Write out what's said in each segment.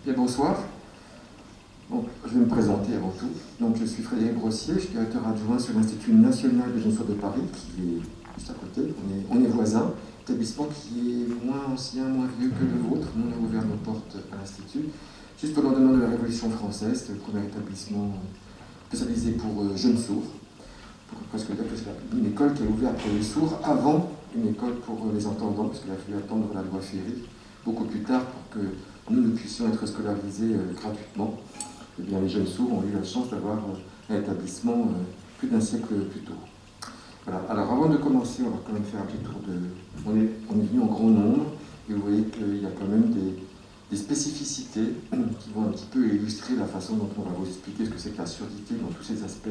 Bien, bonsoir. Donc, je vais me présenter avant tout. Donc, je suis Frédéric Brossier, je suis directeur adjoint sur l'Institut national de jeunes sourds de Paris, qui est juste à côté. On est voisins. Établissement qui est moins ancien, moins vieux que le vôtre. Nous, on a ouvert nos portes à l'Institut. Juste au lendemain de la Révolution française, c'était le premier établissement spécialisé pour jeunes sourds. Pour presque dire que c'est une école qui a ouvert pour les sourds avant une école pour les entendants, parce qu'il a fallu attendre la loi Ferry beaucoup plus tard pour que nous puissions être scolarisés gratuitement. Eh bien, les jeunes sourds ont eu la chance d'avoir un établissement plus d'un siècle plus tôt. Voilà. Alors, avant de commencer, on va quand même faire un petit tour de... On est venu en grand nombre, et vous voyez qu'il y a quand même des spécificités qui vont un petit peu illustrer la façon dont on va vous expliquer ce que c'est que la surdité dans tous ses aspects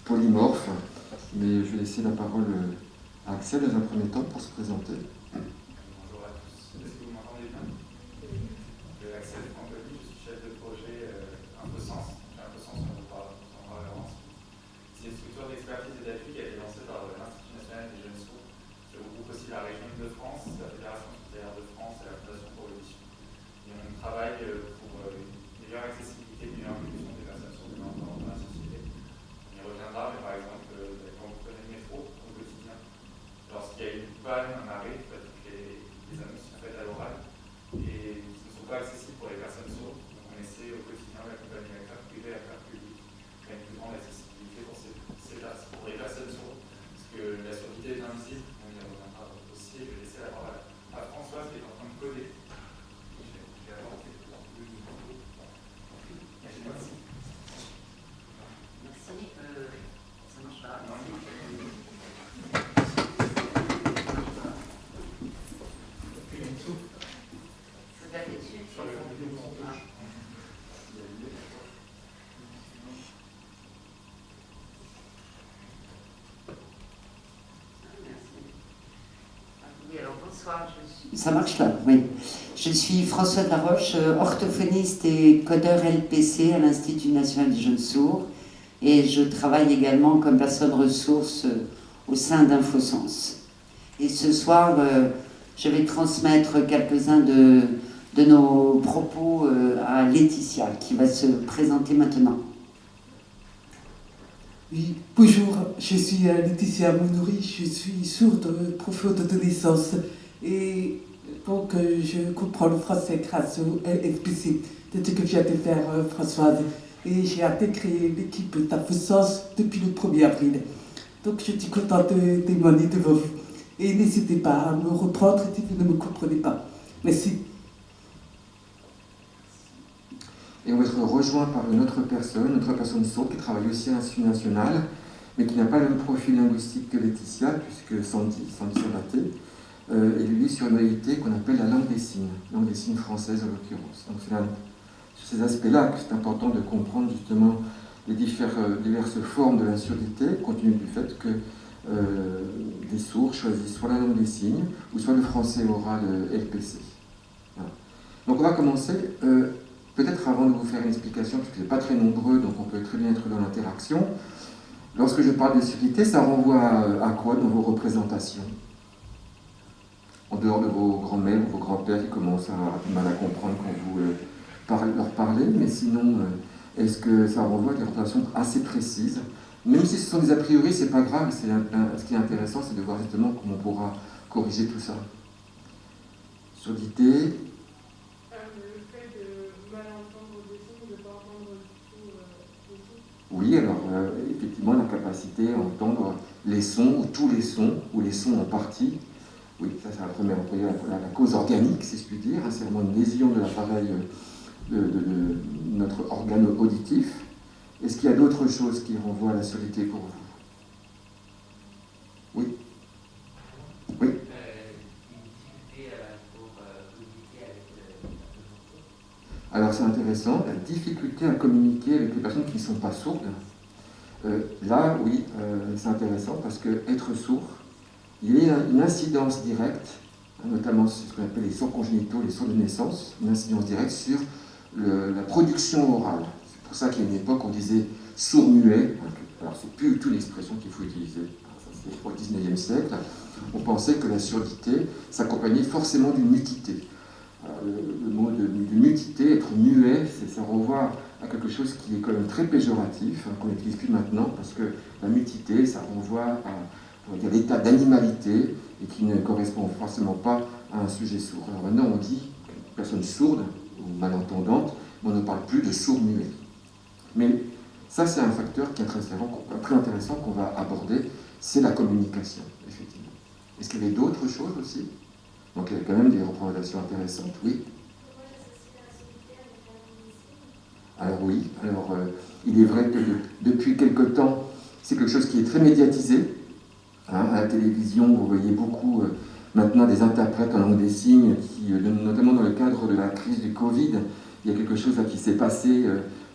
polymorphes. Mais je vais laisser la parole à Axel dans un premier temps pour se présenter. Bonjour à tous, est-ce que vous m'entendez bien? Axel Franconi, je suis chef de projet InfoSens. InfoSens, on en parlera ensuite. C'est une structure d'expertise et d'appui qui a été lancée par l'Institut national des jeunes sourds, qui regroupe aussi la région Île-de-France, la Fédération hospitalière de France et la Fondation pour l'audition. Et on travaille pour une meilleure accessibilité, une meilleure inclusion des personnes sourdes dans la société. On y reviendra, mais par exemple, quand vous prenez le métro au quotidien, lorsqu'il y a une panne, un arrêt, toutes les annonces sont faites à l'oral et qui ne sont pas accessibles pour les personnes sourdes. Donc on essaie au quotidien d'accompagner l'acteur privé et l'acteur public à une plus grande accessibilité pour les personnes sourdes. Parce que la surdité est invisible, on y reviendra aussi. Je vais laisser la parole à Françoise qui est en train de coder. Je vais avancer le micro. Merci. Merci, ça marche pas. Ça marche là, oui. Je suis Françoise Laroche, orthophoniste et codeur LPC à l'Institut national des jeunes sourds et je travaille également comme personne ressource au sein d'InfoSens. Et ce soir, je vais transmettre quelques-uns de nos propos à Laetitia qui va se présenter maintenant. Oui, bonjour, je suis Laetitia Mounouri, je suis sourde profonde de naissance et donc je comprends le français grâce au LSPC, de ce que vient de faire Françoise. Et j'ai intégré l'équipe d'InfoSens depuis le 1er avril. Donc je suis contente de témoigner devant vous. Et n'hésitez pas à me reprendre si vous ne me comprenez pas. Merci. Et on va être rejoint par une autre personne sourde qui travaille aussi à l'Institut national, mais qui n'a pas le même profil linguistique que Laetitia, puisque Sandy Sabaté, est lui sur une modalité qu'on appelle la langue des signes française en l'occurrence. Donc c'est sur ces aspects-là que c'est important de comprendre justement les diverses formes de la surdité, compte tenu du fait que des sourds choisissent soit la langue des signes, ou soit le français oral LPC. Voilà. Donc on va commencer. Peut-être avant de vous faire une explication, puisque vous n'êtes pas très nombreux, donc on peut très bien être dans l'interaction. Lorsque je parle de surdité, ça renvoie à quoi dans vos représentations? En dehors de vos grands-mères ou vos grands-pères qui commencent à avoir du mal à comprendre quand vous leur parlez, mais sinon, est-ce que ça renvoie à des représentations assez précises? Même si ce sont des a priori, c'est pas grave, ce qui est intéressant, c'est de voir justement comment on pourra corriger tout ça. Surdité. Oui, alors effectivement, la capacité à entendre les sons, ou tous les sons, ou les sons en partie. Oui, ça c'est la première, la cause organique, si je puis dire. C'est vraiment une lésion de l'appareil de notre organe auditif. Est-ce qu'il y a d'autres choses qui renvoient à la surdité pour vous? Oui. Oui. Alors c'est intéressant, la difficulté à communiquer avec les personnes qui ne sont pas sourdes. Là, oui, c'est intéressant parce que être sourd, il y a une incidence directe, notamment sur ce qu'on appelle les sourds congénitaux, les sourds de naissance, une incidence directe sur la production orale. C'est pour ça qu'à une époque, on disait sourd-muet. Alors c'est plus du tout l'expression qu'il faut utiliser. Ça, c'est au XIXe siècle. On pensait que la surdité s'accompagnait forcément d'une muquité. Le mot de mutité, être muet, ça renvoie à quelque chose qui est quand même très péjoratif, qu'on n'utilise plus maintenant, parce que la mutité, ça renvoie à l'état d'animalité et qui ne correspond forcément pas à un sujet sourd. Alors maintenant, on dit personne sourde ou malentendante, mais on ne parle plus de sourd-muet. Mais ça, c'est un facteur qui est très intéressant qu'on va aborder, c'est la communication, effectivement. Est-ce qu'il y avait d'autres choses aussi? Donc il y a quand même des représentations intéressantes, oui. Alors oui, il est vrai que depuis quelque temps, c'est quelque chose qui est très médiatisé. À la télévision, vous voyez beaucoup maintenant des interprètes en langue des signes, notamment dans le cadre de la crise du Covid, il y a quelque chose là qui s'est passé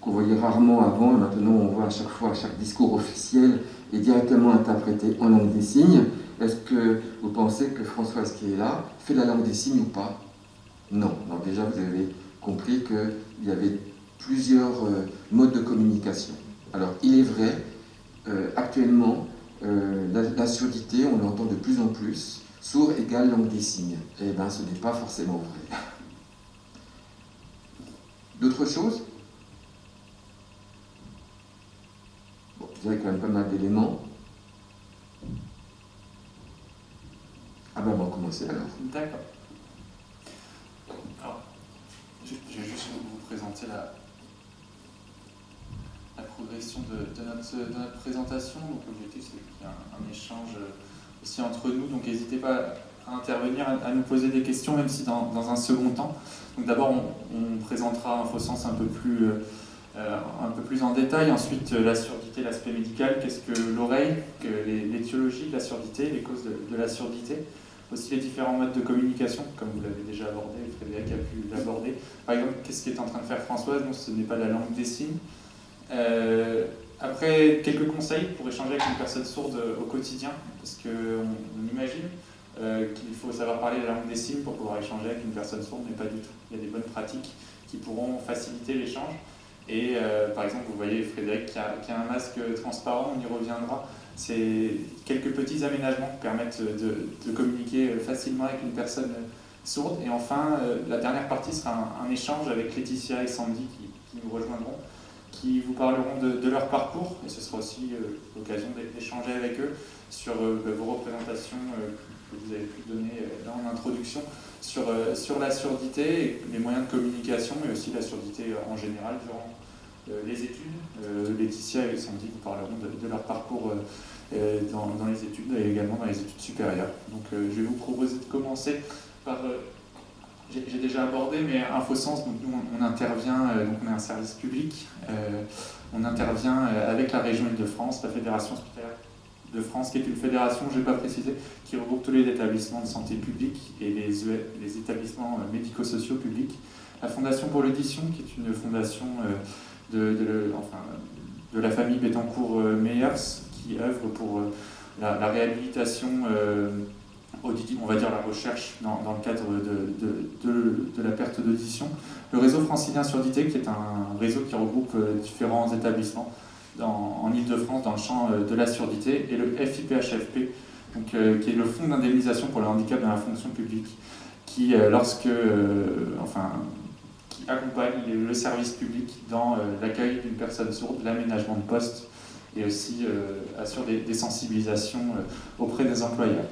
qu'on voyait rarement avant, et maintenant on voit à chaque fois, chaque discours officiel est directement interprété en langue des signes. Est-ce que vous pensez que Françoise qui est là fait la langue des signes ou pas? Non. Donc déjà vous avez compris qu'il y avait plusieurs modes de communication. Alors il est vrai, actuellement, la surdité, on l'entend de plus en plus, sourd égale langue des signes. Eh bien ce n'est pas forcément vrai. D'autres choses? Bon, vous avez quand même pas mal d'éléments. Ah ben on va commencer alors. D'accord. Alors, je vais juste vous présenter la progression de notre présentation. Donc l'objectif c'est qu'il y ait un échange aussi entre nous, donc n'hésitez pas à intervenir, à nous poser des questions, même si dans un second temps. Donc d'abord on présentera InfoSens un peu plus en détail, ensuite la surdité, l'aspect médical, qu'est-ce que l'oreille, l'étiologie de la surdité, les causes de la surdité, aussi les différents modes de communication, comme vous l'avez déjà abordé, Frédéric a pu l'aborder. Par exemple, qu'est-ce qu'est en train de faire Françoise? Non, ce n'est pas la langue des signes. Après, quelques conseils pour échanger avec une personne sourde au quotidien, parce qu'on imagine qu'il faut savoir parler la langue des signes pour pouvoir échanger avec une personne sourde, mais pas du tout. Il y a des bonnes pratiques qui pourront faciliter l'échange. Et par exemple, vous voyez Frédéric qui a un masque transparent, on y reviendra. C'est quelques petits aménagements qui permettent de communiquer facilement avec une personne sourde. Et enfin, la dernière partie sera un échange avec Laetitia et Sandy qui nous rejoindront, qui vous parleront de leur parcours, et ce sera aussi l'occasion d'échanger avec eux sur vos représentations que vous avez pu donner là en introduction sur la surdité, et les moyens de communication, mais aussi la surdité en général durant les études. Laetitia et Sandy vous parleront de leur parcours dans les études et également dans les études supérieures. Donc je vais vous proposer de commencer par... J'ai déjà abordé, mais InfoSens, donc nous on intervient, donc on est un service public, on intervient avec la région Île-de-France, la Fédération hospitalière de France, qui est une fédération, je n'ai pas précisé, qui regroupe tous les établissements de santé publics et les établissements médico-sociaux publics. La Fondation pour l'audition, qui est une fondation de la famille Bettencourt-Meyers, qui œuvre pour la réhabilitation auditive, on va dire la recherche dans le cadre de la perte d'audition. Le réseau francilien surdité, qui est un réseau qui regroupe différents établissements en Île-de-France dans le champ de la surdité, et le FIPHFP, donc, qui est le Fonds d'indemnisation pour le handicap dans la fonction publique, qui accompagne le service public dans l'accueil d'une personne sourde, l'aménagement de poste, et aussi assure des sensibilisations auprès des employeurs.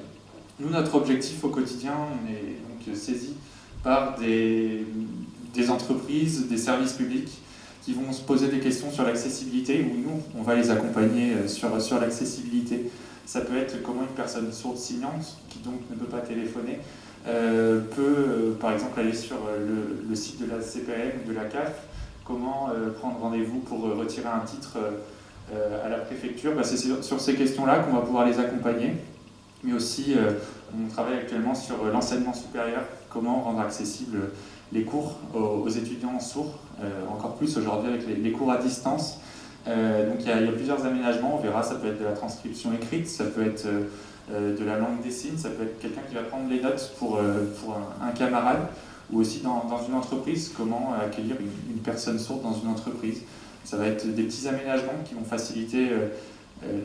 Nous, notre objectif au quotidien, on est donc saisi par des entreprises, des services publics qui vont se poser des questions sur l'accessibilité, où nous, on va les accompagner sur l'accessibilité. Ça peut être comment une personne sourde signante, qui donc ne peut pas téléphoner, peut par exemple aller sur le site de la CPM ou de la CAF, comment prendre rendez-vous pour retirer un titre à la préfecture. C'est sur ces questions-là qu'on va pouvoir les accompagner. Mais aussi, on travaille actuellement sur l'enseignement supérieur, comment rendre accessibles les cours aux étudiants sourds, encore plus aujourd'hui avec les cours à distance. Donc il y a plusieurs aménagements, on verra, ça peut être de la transcription écrite, ça peut être de la langue des signes, ça peut être quelqu'un qui va prendre les notes pour un camarade, ou aussi dans une entreprise, comment accueillir une personne sourde dans une entreprise. Ça va être des petits aménagements qui vont faciliter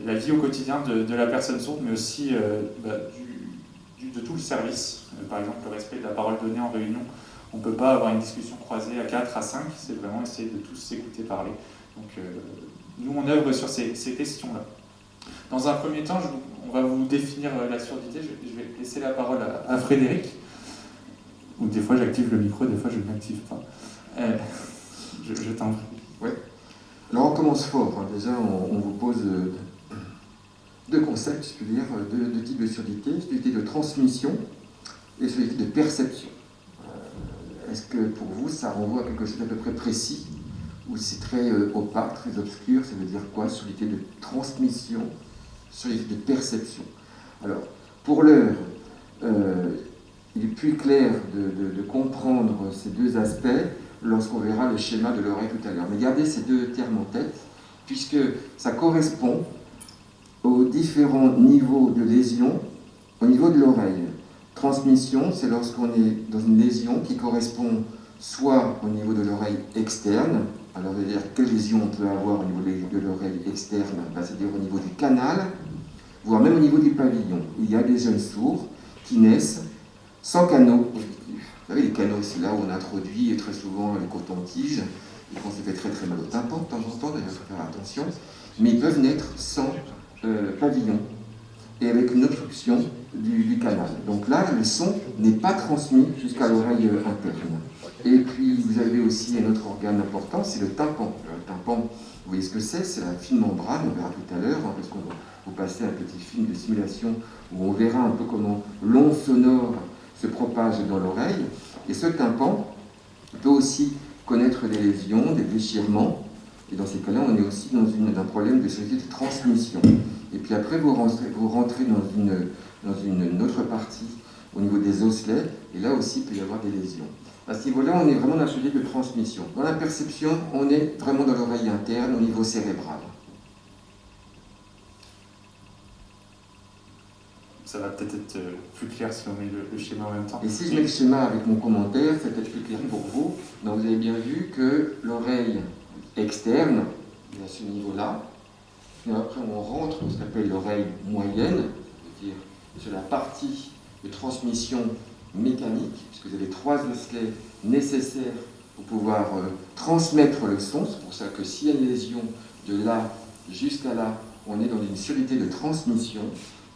la vie au quotidien de la personne sourde, mais aussi de tout le service. Par exemple, le respect de la parole donnée en réunion On ne peut pas avoir une discussion croisée à 4, à 5, c'est vraiment essayer de tous s'écouter parler. Donc nous, on œuvre sur ces questions-là. Dans un premier temps, on va vous définir la surdité. Je vais laisser la parole à Frédéric. Ou des fois, j'active le micro, des fois, je ne l'active pas. Je t'en prie. Ouais. Alors, on commence fort. Hein. Déjà, on vous pose deux concepts, je peux dire, deux types de surdité. Surdité de transmission et surdité de perception. Est-ce que pour vous, ça renvoie à quelque chose d'à peu près précis ou c'est très opaque, très obscur? Ça veut dire quoi? Surdité de transmission, surdité de perception. Alors, pour l'heure, il est plus clair de comprendre ces deux aspects lorsqu'on verra le schéma de l'oreille tout à l'heure. Mais gardez ces deux termes en tête, puisque ça correspond aux différents niveaux de lésion au niveau de l'oreille. Transmission, c'est lorsqu'on est dans une lésion qui correspond soit au niveau de l'oreille externe, alors c'est-à-dire quelle lésion on peut avoir au niveau de l'oreille externe, c'est-à-dire au niveau du canal, voire même au niveau du pavillon. Il y a des jeunes sourds qui naissent sans canaux positifs. Vous savez, les canaux, c'est là où on introduit très souvent les cotons-tiges, et qu'on se fait très très mal au tympan de temps en temps, d'ailleurs, il faut faire attention, mais ils peuvent naître sans pavillon et avec une obstruction du canal. Donc là, le son n'est pas transmis jusqu'à l'oreille interne. Et puis, vous avez aussi un autre organe important, c'est le tympan. Le tympan, vous voyez ce que c'est la fine membrane, on verra tout à l'heure, hein, parce qu'on va vous passer un petit film de simulation où on verra un peu comment l'onde sonore se propage dans l'oreille. Et ce tympan peut aussi connaître des lésions, des déchirements. Et dans ces cas-là, on est aussi dans un problème de surdité de transmission. Et puis après, vous rentrez dans une autre partie au niveau des osselets, et là aussi, il peut y avoir des lésions. À ce niveau-là, on est vraiment dans la surdité de transmission. Dans la perception, on est vraiment dans l'oreille interne, au niveau cérébral. Ça va peut-être être plus clair si on met le schéma en même temps. Et si je mets le schéma avec mon commentaire, c'est peut-être plus clair pour vous. Donc vous avez bien vu que l'oreille externe est à ce niveau-là. Et après, on rentre dans ce qu'on appelle l'oreille moyenne, c'est-à-dire sur la partie de transmission mécanique, puisque vous avez 3 osselets nécessaires pour pouvoir transmettre le son. C'est pour ça que s'il y a une lésion de là jusqu'à là, on est dans une surdité de transmission.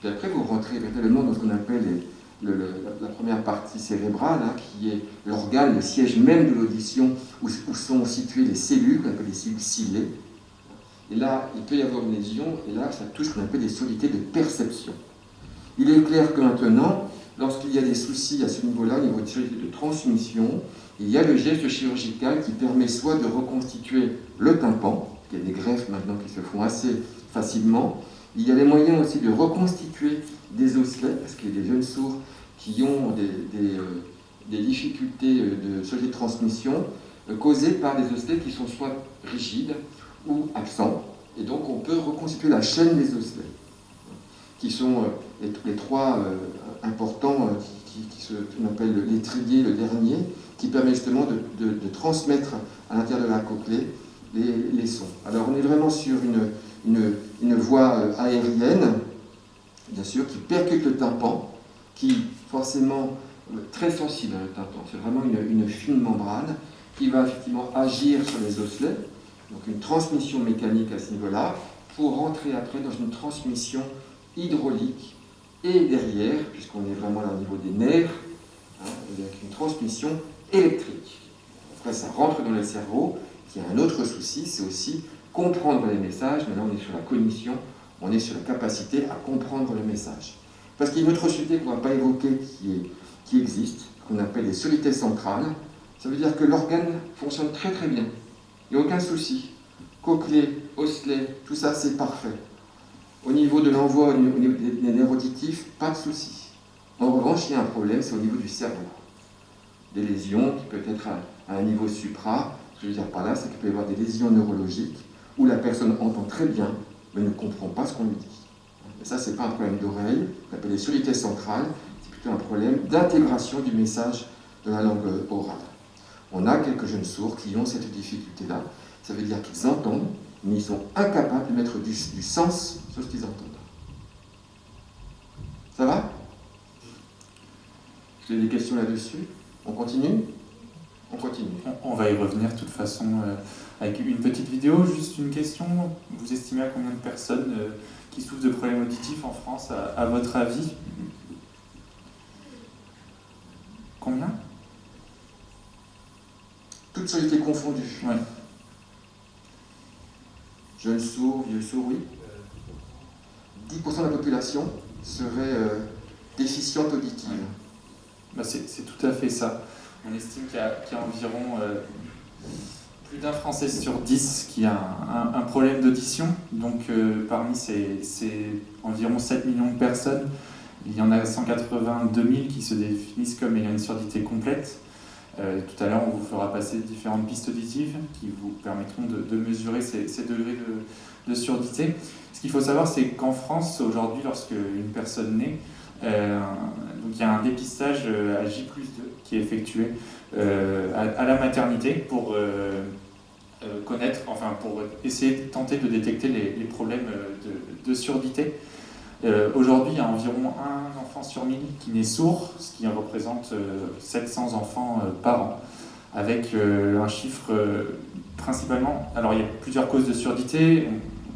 Puis après, vous rentrez véritablement dans ce qu'on appelle la première partie cérébrale, hein, qui est l'organe, le siège même de l'audition, où sont situées les cellules, qu'on appelle les cellules ciliées. Et là, il peut y avoir une lésion, et là, ça touche ce qu'on appelle des surdités de perception. Il est clair que maintenant, lorsqu'il y a des soucis à ce niveau-là, au niveau de surdité de transmission, il y a le geste chirurgical qui permet soit de reconstituer le tympan, il y a des greffes maintenant qui se font assez facilement. Il y a les moyens aussi de reconstituer des osselets, parce qu'il y a des jeunes sourds qui ont des difficultés de surdité de transmission causées par des osselets qui sont soit rigides ou absents. Et donc on peut reconstituer la chaîne des osselets, qui sont les 3 importants, qu'on appelle l'étrier, le dernier, qui permet justement de transmettre à l'intérieur de la cochlée les sons. Alors on est vraiment sur une voie aérienne, bien sûr, qui percute le tympan, qui forcément très sensible à le tympan. C'est vraiment une fine membrane qui va effectivement agir sur les osselets, donc une transmission mécanique à ce niveau-là, pour rentrer après dans une transmission hydraulique et derrière, puisqu'on est vraiment là au niveau des nerfs, hein, avec une transmission électrique. Après, ça rentre dans le cerveau, qui a un autre souci, c'est aussi comprendre les messages. Maintenant, on est sur la cognition, on est sur la capacité à comprendre le message. Parce qu'il y a une autre surdité qu'on ne va pas évoquer qui existe, qu'on appelle les surdités centrales. Ça veut dire que l'organe fonctionne très très bien. Il n'y a aucun souci. Cochlée, osselet, tout ça c'est parfait. Au niveau de l'envoi, au niveau des nerfs auditifs, pas de souci. En revanche, il y a un problème, c'est au niveau du cerveau. Des lésions qui peuvent être à un niveau supra. Ce que je veux dire par là, c'est qu'il peut y avoir des lésions neurologiques où la personne entend très bien, mais ne comprend pas ce qu'on lui dit. Et ça, ce n'est pas un problème d'oreille, on appelle les surdités centrales, c'est plutôt un problème d'intégration du message de la langue orale. On a quelques jeunes sourds qui ont cette difficulté-là. Ça veut dire qu'ils entendent, mais ils sont incapables de mettre du sens sur ce qu'ils entendent. Ça va? Vous avez des questions là-dessus? On continue? On continue. On va y revenir de toute façon avec une petite vidéo. Juste une question, vous estimez à combien de personnes qui souffrent de problèmes auditifs en France, à votre avis? Combien? Toutes surdité confondues. Ouais. Jeunes sourds, vieux sourds, oui. 10% de la population serait déficiente auditive. Bah c'est tout à fait ça. On estime qu'il y a environ plus d'un Français sur 10 qui a un problème d'audition. Donc parmi ces environ 7 millions de personnes, il y en a 182 000 qui se définissent comme ayant une surdité complète. Tout à l'heure, on vous fera passer différentes pistes auditives qui vous permettront de mesurer ces degrés de surdité. Ce qu'il faut savoir, c'est qu'en France, aujourd'hui, lorsque une personne naît, donc il y a un dépistage à J+2 qui est effectué à la maternité pour connaître, enfin pour essayer de tenter de détecter les problèmes de surdité. Aujourd'hui, il y a environ un enfant sur 1000 qui naît sourd, ce qui représente 700 enfants par an, avec un chiffre principalement... Alors, il y a plusieurs causes de surdité,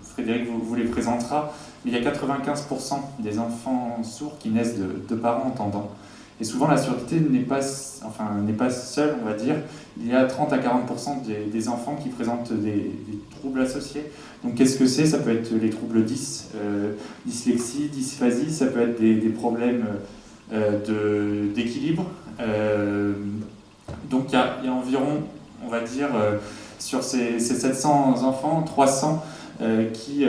Frédéric vous les présentera, mais il y a 95% des enfants sourds qui naissent de parents entendants. Et souvent, la surdité n'est pas seule, on va dire. Il y a 30 à 40% des enfants qui présentent des troubles associés. Donc, qu'est-ce que c'est? Ça peut être les troubles dyslexie, dysphasie, ça peut être des problèmes d'équilibre. Donc, il y a environ, on va dire, sur ces 700 enfants, 300 qui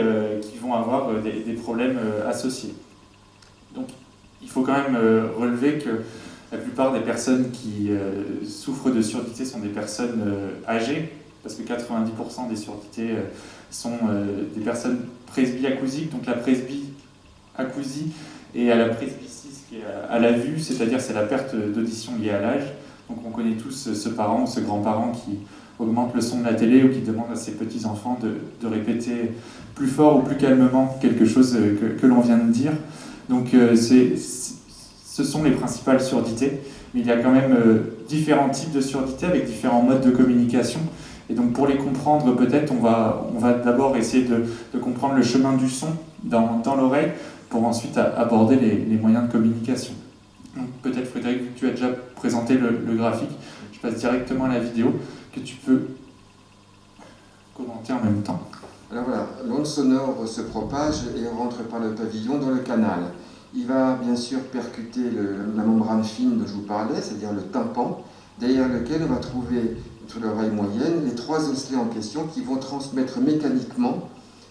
vont avoir des problèmes associés. Donc, il faut quand même relever que la plupart des personnes qui souffrent de surdité sont des personnes âgées, parce que 90% des surdités sont des personnes presbyacousiques. Donc la presbyacousie est à la presbycie, qui est à la vue, c'est-à-dire c'est la perte d'audition liée à l'âge. Donc on connaît tous ce parent ou ce grand-parent qui augmente le son de la télé ou qui demande à ses petits-enfants de répéter plus fort ou plus calmement quelque chose que l'on vient de dire. Donc ce sont les principales surdités, mais il y a quand même différents types de surdités avec différents modes de communication. Et donc pour les comprendre, peut-être, on va d'abord essayer de comprendre le chemin du son dans l'oreille pour ensuite aborder les moyens de communication. Donc peut-être Frédéric, vu que tu as déjà présenté le graphique, je passe directement à la vidéo que tu peux commenter en même temps. Alors voilà, l'onde sonore se propage et rentre par le pavillon dans le canal. Il va bien sûr percuter la membrane fine dont je vous parlais, c'est-à-dire le tympan, derrière lequel on va trouver, sur l'oreille moyenne, les 3 osselets en question qui vont transmettre mécaniquement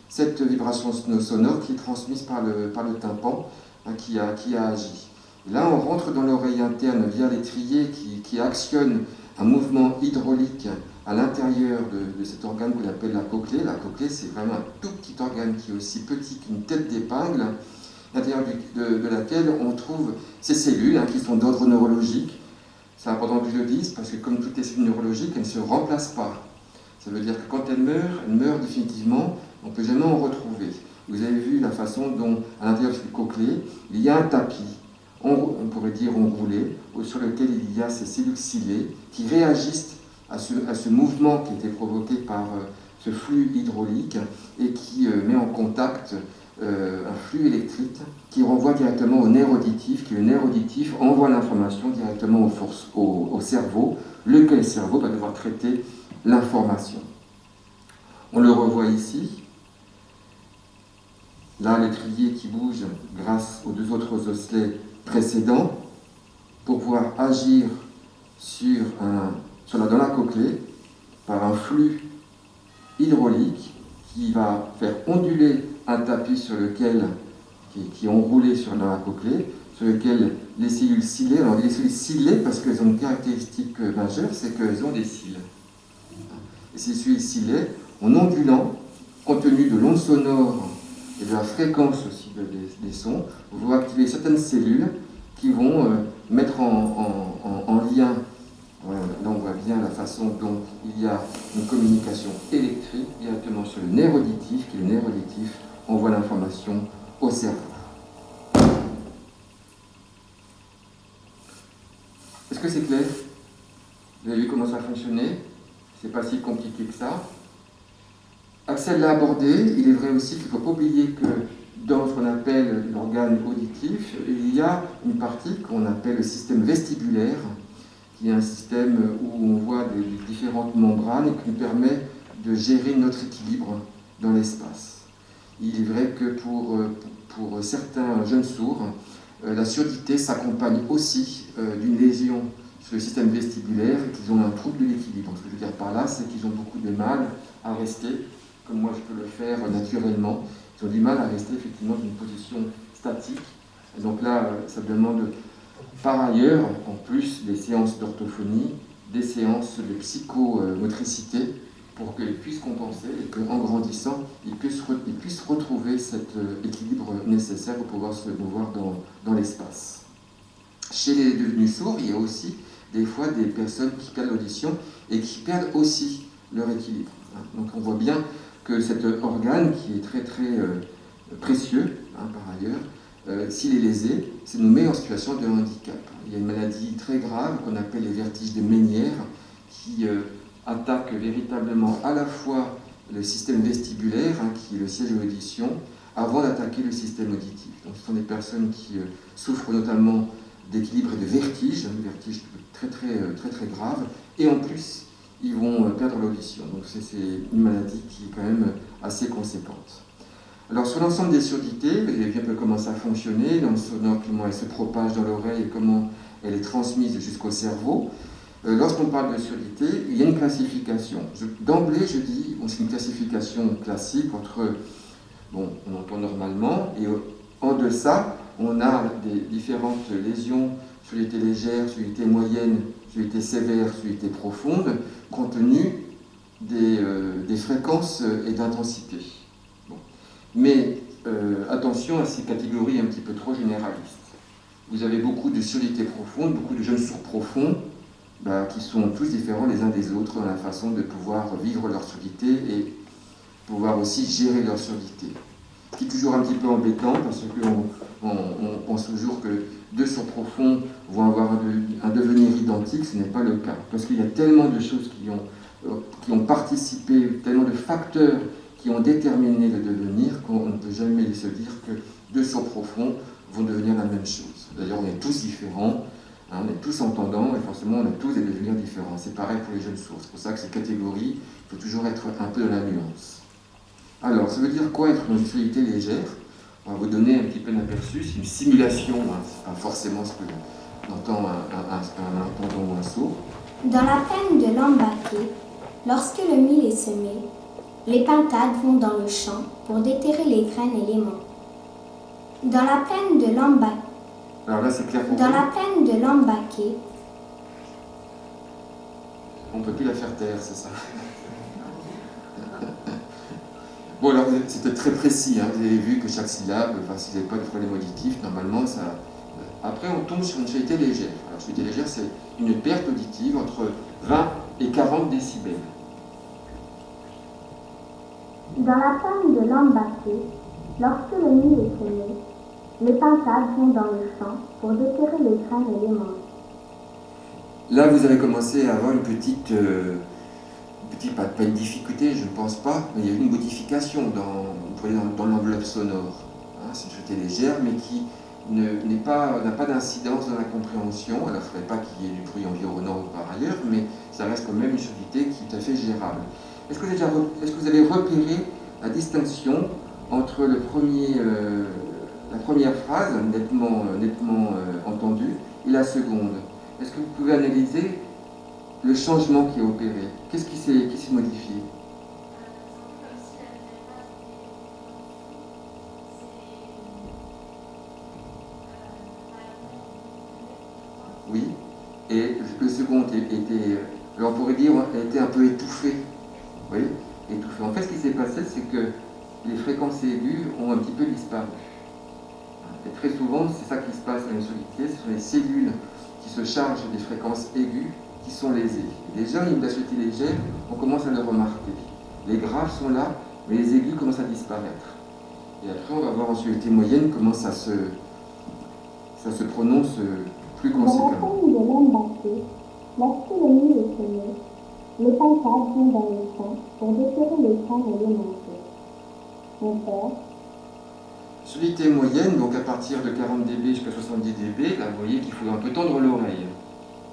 cette vibration sonore qui est transmise par le tympan, hein, qui a agi. Et là, on rentre dans l'oreille interne via l'étrier qui actionne un mouvement hydraulique à l'intérieur de cet organe qu'on appelle la cochlée. La cochlée, c'est vraiment un tout petit organe qui est aussi petit qu'une tête d'épingle, à l'intérieur de laquelle on trouve ces cellules qui sont d'ordre neurologique. C'est important que je le dise parce que comme toutes les cellules neurologiques, elles ne se remplacent pas. Ça veut dire que quand elles meurent définitivement, on ne peut jamais en retrouver. Vous avez vu la façon dont, à l'intérieur de cette cochlée, il y a un tapis, on pourrait dire enroulé, sur lequel il y a ces cellules ciliées qui réagissent à ce mouvement qui était provoqué par ce flux hydraulique et qui met en contact un flux électrique qui renvoie directement au nerf auditif, qui le nerf auditif envoie l'information directement au cerveau, lequel cerveau va devoir traiter l'information. On le revoit ici. Là, l'étrier qui bouge grâce aux 2 autres osselets précédents pour pouvoir agir dans la cochlée par un flux hydraulique qui va faire onduler un tapis sur lequel, qui est enroulé dans la cochlée, sur lequel les cellules ciliées, alors les cellules ciliées parce qu'elles ont une caractéristique majeure, c'est qu'elles ont des cils. Et ces cellules ciliées, en ondulant, compte tenu de l'onde sonore et de la fréquence aussi des sons, vont activer certaines cellules qui vont mettre en lien. Voilà, là, on voit bien la façon dont il y a une communication électrique directement sur le nerf auditif, qui le nerf auditif envoie l'information au cerveau. Est-ce que c'est clair? Vous avez vu comment ça fonctionnait? C'est pas si compliqué que ça. Axel l'a abordé. Il est vrai aussi qu'il ne faut pas oublier que dans ce qu'on appelle l'organe auditif, il y a une partie qu'on appelle le système vestibulaire, qui est un système où on voit des différentes membranes et qui nous permet de gérer notre équilibre dans l'espace. Il est vrai que pour certains jeunes sourds, la surdité s'accompagne aussi d'une lésion sur le système vestibulaire et qu'ils ont un trouble de l'équilibre. Ce que je veux dire par là, c'est qu'ils ont beaucoup de mal à rester, comme moi je peux le faire naturellement. Ils ont du mal à rester effectivement dans une position statique. Et donc là, ça demande par ailleurs, en plus des séances d'orthophonie, des séances de psychomotricité pour qu'ils puissent compenser et qu'en grandissant, ils puissent retrouver cet équilibre nécessaire pour pouvoir se mouvoir dans l'espace. Chez les devenus sourds, il y a aussi des fois des personnes qui perdent l'audition et qui perdent aussi leur équilibre. Donc on voit bien que cet organe, qui est très très précieux par ailleurs, s'il est lésé, ça nous met en situation de handicap. Il y a une maladie très grave qu'on appelle les vertiges de Ménière qui attaque véritablement à la fois le système vestibulaire, qui est le siège de l'audition, avant d'attaquer le système auditif. Donc ce sont des personnes qui souffrent notamment d'équilibre et de vertige, un vertige très très grave, et en plus ils vont perdre l'audition. Donc c'est une maladie qui est quand même assez conséquente. Alors sur l'ensemble des surdités, vous avez vu un peu comment ça fonctionnait, comment elle se propage dans l'oreille et comment elle est transmise jusqu'au cerveau. Lorsqu'on parle de surdité, il y a une classification. D'emblée, je dis, c'est une classification classique entre, on entend normalement, et en deçà, on a des différentes lésions, surdité légère, surdité moyenne, surdité sévère, surdité profonde, compte tenu des fréquences et d'intensité. Mais attention à ces catégories un petit peu trop généralistes. Vous avez beaucoup de surdité profonde, beaucoup de jeunes sourds profonds, qui sont tous différents les uns des autres dans la façon de pouvoir vivre leur surdité et pouvoir aussi gérer leur surdité. Ce qui est toujours un petit peu embêtant parce qu'on pense toujours que deux sourds profonds vont avoir un devenir identique, ce n'est pas le cas. Parce qu'il y a tellement de choses qui ont participé, tellement de facteurs qui ont déterminé le devenir qu'on ne peut jamais se dire que deux sourds profonds vont devenir la même chose. D'ailleurs, on est tous différents. On est tous entendants et forcément on a tous des devenirs différents. C'est pareil pour les jeunes sourds. C'est pour ça que ces catégories, il faut toujours être un peu dans la nuance. Alors, ça veut dire quoi être dans une surdité légère? On va vous donner un petit peu d'aperçu. C'est une simulation, c'est pas forcément ce que entend un entendant ou un sourd. Dans la plaine de Lambaké, lorsque le mil est semé, les pintades vont dans le champ pour déterrer les graines et les monts. Dans la plaine de Lambaké, alors là, c'est clair pour dans vous. la plaine de Lambaké, on ne peut plus la faire taire, c'est ça. Bon, alors c'était très précis, vous avez vu que chaque syllabe, si vous n'avez pas de problème auditif, normalement ça. Après, on tombe sur une surdité légère. Alors, surdité légère, c'est une perte auditive entre 20 et 40 décibels. dans la plaine de Lambaké, lorsque le mil est semé, les pintades vont dans le champ pour déterrer les graines et les monts. Là, vous avez commencé à avoir une petite pas une difficulté, je ne pense pas, mais il y a une modification dans l'enveloppe sonore. C'est une surdité légère, mais qui n'a pas d'incidence dans la compréhension. Alors, il ne faudrait pas qu'il y ait du bruit environnant par ailleurs, mais ça reste quand même une surdité qui est tout à fait gérable. Est-ce que vous avez repéré la distinction entre la première phrase, nettement entendue, et la seconde? Est-ce que vous pouvez analyser le changement qui est opéré? Qu'est-ce qui s'est modifié? Oui. Et le second était, on pourrait dire, était un peu étouffé. Oui, étouffé. En fait, ce qui s'est passé, c'est que les fréquences aiguës ont un petit peu disparu. Et très souvent, c'est ça qui se passe dans une surdité, ce sont les cellules qui se chargent des fréquences aiguës qui sont lésées. Et déjà, il y a une surdité légère, on commence à le remarquer. Les graves sont là, mais les aigus commencent à disparaître. Et après, on va voir en surdité moyenne comment ça se prononce plus Dans la conséquemment. plaine de Lambaké, lorsque le mil est semé, les pintades vont dans le champ pour déterrer les graines et les manger. Mon père, Solidité moyenne, donc à partir de 40 dB jusqu'à 70 dB, là vous voyez qu'il faut un peu tendre l'oreille.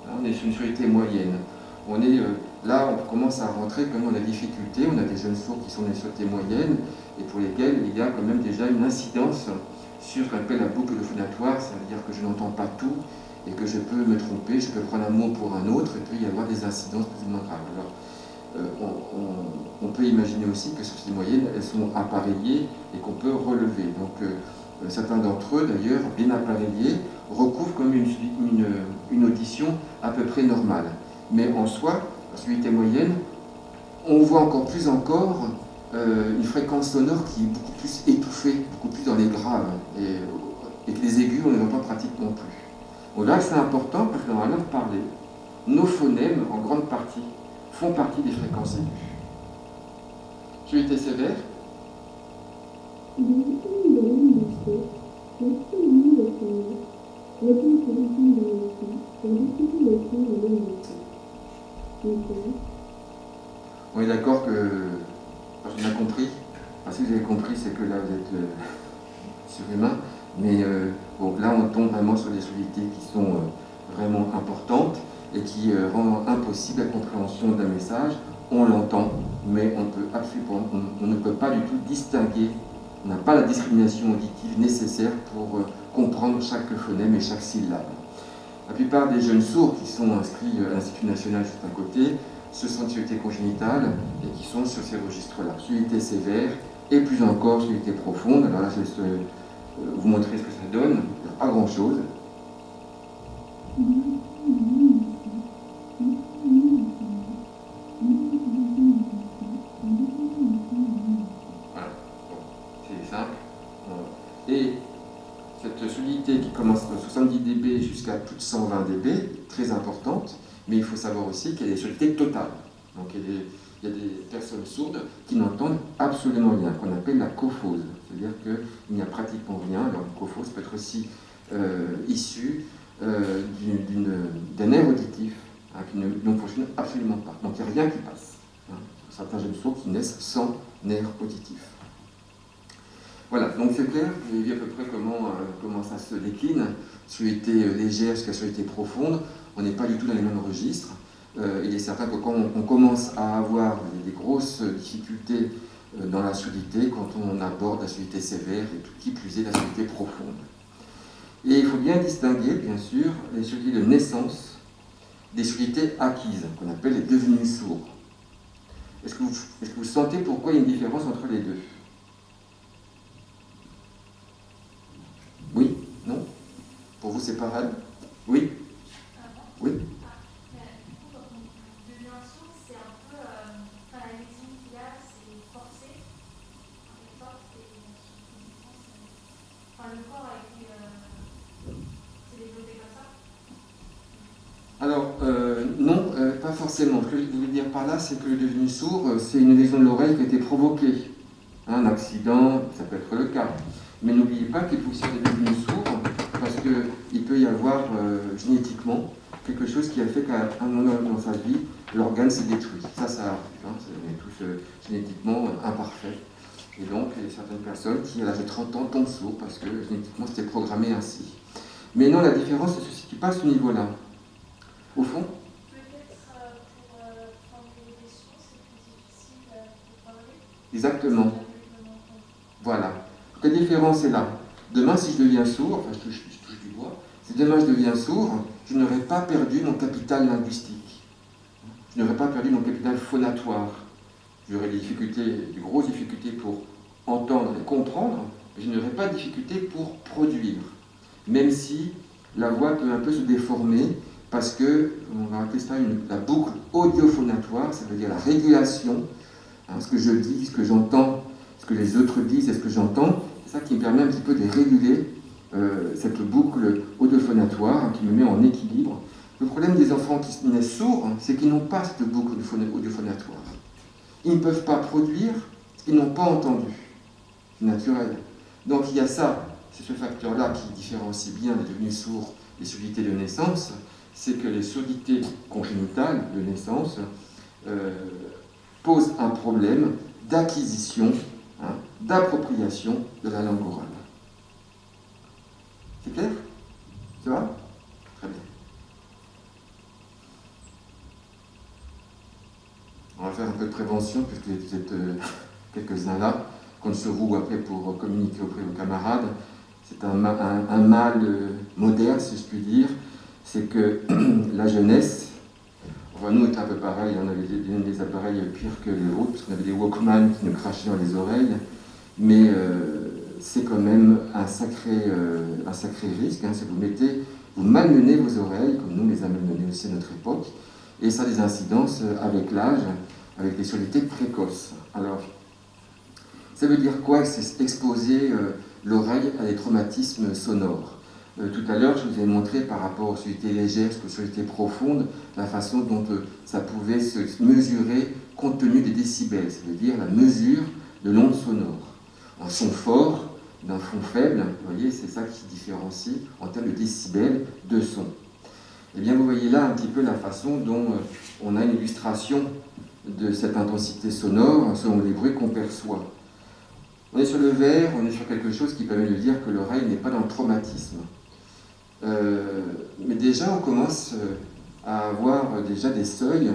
Là, on est sur une solidité moyenne. On est, là, on commence à rentrer quand même dans la difficulté. On a des jeunes sourds qui sont des solidités moyennes et pour lesquels il y a quand même déjà une incidence sur ce qu'on appelle la boucle phonatoire. Ça veut dire que je n'entends pas tout et que je peux me tromper, je peux prendre un mot pour un autre et puis y avoir des incidences plus ou moins graves. Alors, on peut imaginer aussi que ces moyennes, elles sont appareillées et qu'on peut relever. Donc, certains d'entre eux, d'ailleurs, bien appareillés, recouvrent comme une audition à peu près normale. Mais en soi, la solidité moyenne, on voit encore plus une fréquence sonore qui est beaucoup plus étouffée, beaucoup plus dans les graves, et que les aigus, on ne les entend pratiquement plus. Donc là, c'est important parce que dans la langue parlée, nos phonèmes, en grande partie, font partie des fréquences aiguës. Solidité sévère. il est utile de l'humidité, mais si l'huile est semée, les plantes répondent dans le champ pour déterrer les graines et les manger. Mon père, On est d'accord que, parce qu'on a compris, si vous avez compris, c'est que là vous êtes surhumain, mais bon, là on tombe vraiment sur des solidités qui sont vraiment importantes et qui rendent impossible la compréhension d'un message. On l'entend, mais on ne peut pas du tout distinguer, on n'a pas la discrimination auditive nécessaire pour comprendre chaque phonème et chaque syllabe. La plupart des jeunes sourds qui sont inscrits à l'Institut national juste à côté, ce sont des solidités congénitales et qui sont sur ces registres-là. Solidité sévère et plus encore solidité profonde. Alors là, je vais vous montrer ce que ça donne. Pas grand-chose. Voilà, bon, c'est simple. Et cette solidité qui commence à 70 dB jusqu'à plus de 120 dB, très importante, mais il faut savoir aussi qu'il y a des solidités totales. Donc il y a des personnes sourdes qui n'entendent absolument rien, qu'on appelle la cophose. C'est-à-dire qu'il n'y a pratiquement rien. Alors la cophose peut être aussi issue d'un nerf auditif qui ne fonctionne absolument pas. Donc il n'y a rien qui passe. Certains jeunes sourds qui naissent sans nerf auditif. Voilà, donc c'est clair, vous avez vu à peu près comment ça se décline. Solidité légère jusqu'à solidité profonde, on n'est pas du tout dans les mêmes registres. Il est certain que quand on commence à avoir des grosses difficultés dans la solidité, quand on aborde la solidité sévère et tout qui plus est la solidité profonde. Et il faut bien distinguer, bien sûr, les solidités de naissance des solidités acquises, qu'on appelle les devenus sourds. Est-ce que vous sentez pourquoi il y a une différence entre les deux ? Oui ? Non ? Pour vous, c'est pareil ? Oui ? Oui ? Alors, non, pas forcément. Ce que je voulais dire par là, c'est que le devenu sourd, c'est une lésion de l'oreille qui a été provoquée. Un accident, ça peut être le cas. Mais n'oubliez pas qu'il faut aussi des devenus sourds, parce qu'il peut y avoir génétiquement quelque chose qui a fait qu'à un moment dans sa vie, l'organe s'est détruit. Ça arrive. On est tous génétiquement imparfaits. Et donc, il y a certaines personnes qui, à l'âge de 30 ans, tombent sourds parce que génétiquement, c'était programmé ainsi. Mais non, la différence ne se situe pas à ce niveau-là. Au fond, peut-être pour prendre des questions, c'est plus difficile de parler. exactement. Voilà. La différence est là. Demain, si je deviens sourd, enfin, je touche du bois, si demain je deviens sourd, je n'aurai pas perdu mon capital linguistique. Je n'aurai pas perdu mon capital phonatoire. J'aurai des grosses difficultés pour entendre et comprendre, mais je n'aurai pas de difficulté pour produire. Même si la voix peut un peu se déformer, parce que, on va appeler ça la boucle audiophonatoire, ça veut dire la régulation, ce que je dis, ce que j'entends, ce que les autres disent et ce que j'entends, c'est ça qui me permet un petit peu de réguler cette boucle audiophonatoire qui me met en équilibre. Le problème des enfants qui naissent sourds, c'est qu'ils n'ont pas cette boucle audiophonatoire. Ils ne peuvent pas produire ce qu'ils n'ont pas entendu. C'est naturel. Donc il y a ça, c'est ce facteur-là qui différencie bien les devenus sourds des solidités de naissance, c'est que les surdités congénitales de naissance posent un problème d'acquisition, hein, d'appropriation de la langue orale. C'est clair? Ça va? Très bien. On va faire un peu de prévention, puisque vous êtes quelques-uns là, contre ce roue après pour communiquer auprès de vos camarades. C'est un mal moderne, si je puis dire. C'est que la jeunesse, enfin nous était un peu pareil, on avait des appareils pires que les autres, parce qu'on avait des Walkman qui nous crachaient dans les oreilles, mais c'est quand même un sacré risque, hein, si vous malmenez vos oreilles, comme nous les a malmenées aussi à notre époque, et ça a des incidences avec l'âge, avec des surdités précoces. Alors, ça veut dire quoi, c'est exposer l'oreille à des traumatismes sonores. Tout à l'heure, je vous ai montré par rapport aux surdités légères, aux surdités profondes, la façon dont ça pouvait se mesurer compte tenu des décibels, ça veut dire la mesure de l'onde sonore. Un son fort d'un son faible, vous voyez, c'est ça qui différencie en termes de décibels de son. Eh bien, vous voyez là un petit peu la façon dont on a une illustration de cette intensité sonore selon les bruits qu'on perçoit. On est sur le vert, on est sur quelque chose qui permet de dire que l'oreille n'est pas dans le traumatisme. Mais déjà, on commence à avoir déjà des seuils,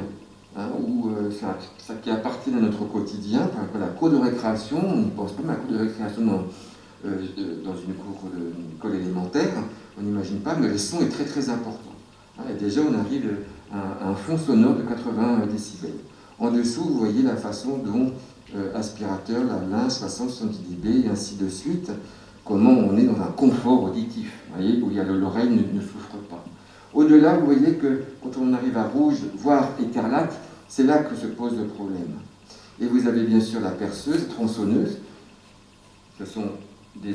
hein, où ça qui appartient à notre quotidien. Par exemple, la cour de récréation, on ne pense pas à la cour de récréation dans une cour d'école élémentaire, on n'imagine pas, mais le son est très très important. Hein, et déjà, on arrive à un fond sonore de 80 décibels. En dessous, vous voyez la façon dont aspirateur, lave-linge, 60-70 dB, et ainsi de suite, comment on est dans un confort auditif, voyez, où l'oreille ne souffre pas. Au-delà, vous voyez que quand on arrive à rouge, voire écarlate, c'est là que se pose le problème. Et vous avez bien sûr la perceuse, tronçonneuse, ce sont des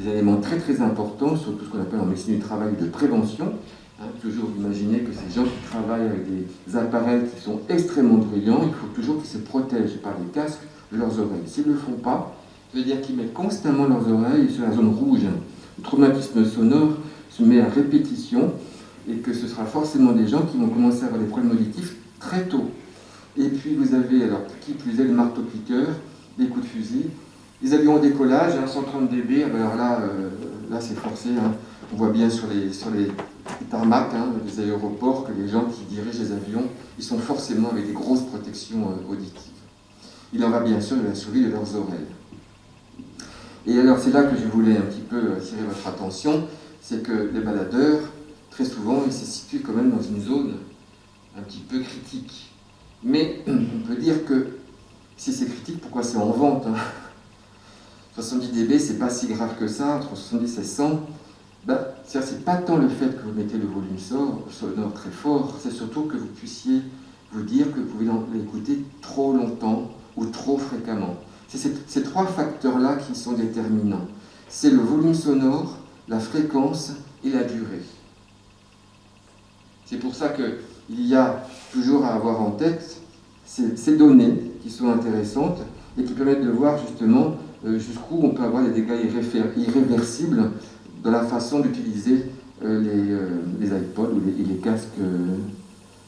éléments très très importants sur tout ce qu'on appelle en médecine du travail de prévention. Hein, toujours imaginez que ces gens qui travaillent avec des appareils qui sont extrêmement bruyants, il faut toujours qu'ils se protègent par des casques de leurs oreilles. S'ils ne le font pas, ça veut dire qu'ils mettent constamment leurs oreilles sur la zone rouge. Le traumatisme sonore se met à répétition et que ce sera forcément des gens qui vont commencer à avoir des problèmes auditifs très tôt. Et puis vous avez, alors qui plus est, le marteau-piqueur, les coups de fusil, les avions au décollage, hein, 130 dB, alors là c'est forcé. Hein. On voit bien sur les tarmacs, hein, les aéroports, que les gens qui dirigent les avions, ils sont forcément avec des grosses protections auditives. Il en va bien sûr de la survie de leurs oreilles. Et alors c'est là que je voulais un petit peu attirer votre attention, c'est que les baladeurs, très souvent, ils se situent quand même dans une zone un petit peu critique. Mais on peut dire que si c'est critique, pourquoi c'est en vente, hein? 70 dB, c'est pas si grave que ça, entre 70 et 100. C'est pas tant le fait que vous mettez le volume sonore très fort, c'est surtout que vous puissiez vous dire que vous pouvez l'écouter trop longtemps ou trop fréquemment. C'est ces trois facteurs-là qui sont déterminants. C'est le volume sonore, la fréquence et la durée. C'est pour ça qu'il y a toujours à avoir en tête ces données qui sont intéressantes et qui permettent de voir justement jusqu'où on peut avoir des dégâts irréversibles dans la façon d'utiliser les iPods ou les casques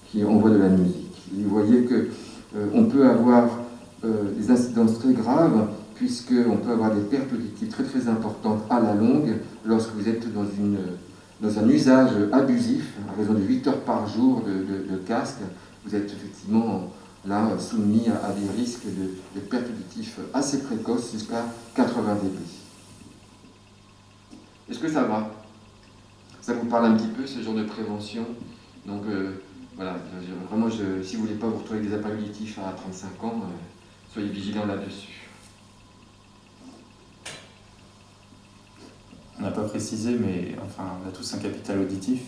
qui envoient de la musique. Et vous voyez qu'on peut avoir des incidences très graves, puisqu'on peut avoir des pertes auditives très très importantes à la longue lorsque vous êtes dans un usage abusif, à raison de 8 heures par jour de casque. Vous êtes effectivement là soumis à des risques de pertes auditives assez précoces, jusqu'à 80 dB. Est-ce que ça va? Ça vous parle un petit peu, ce genre de prévention? Donc voilà, vraiment, si vous ne voulez pas vous retrouver avec des appareils auditifs à 35 ans, soyez vigilants là-dessus. On n'a pas précisé, mais enfin, on a tous un capital auditif.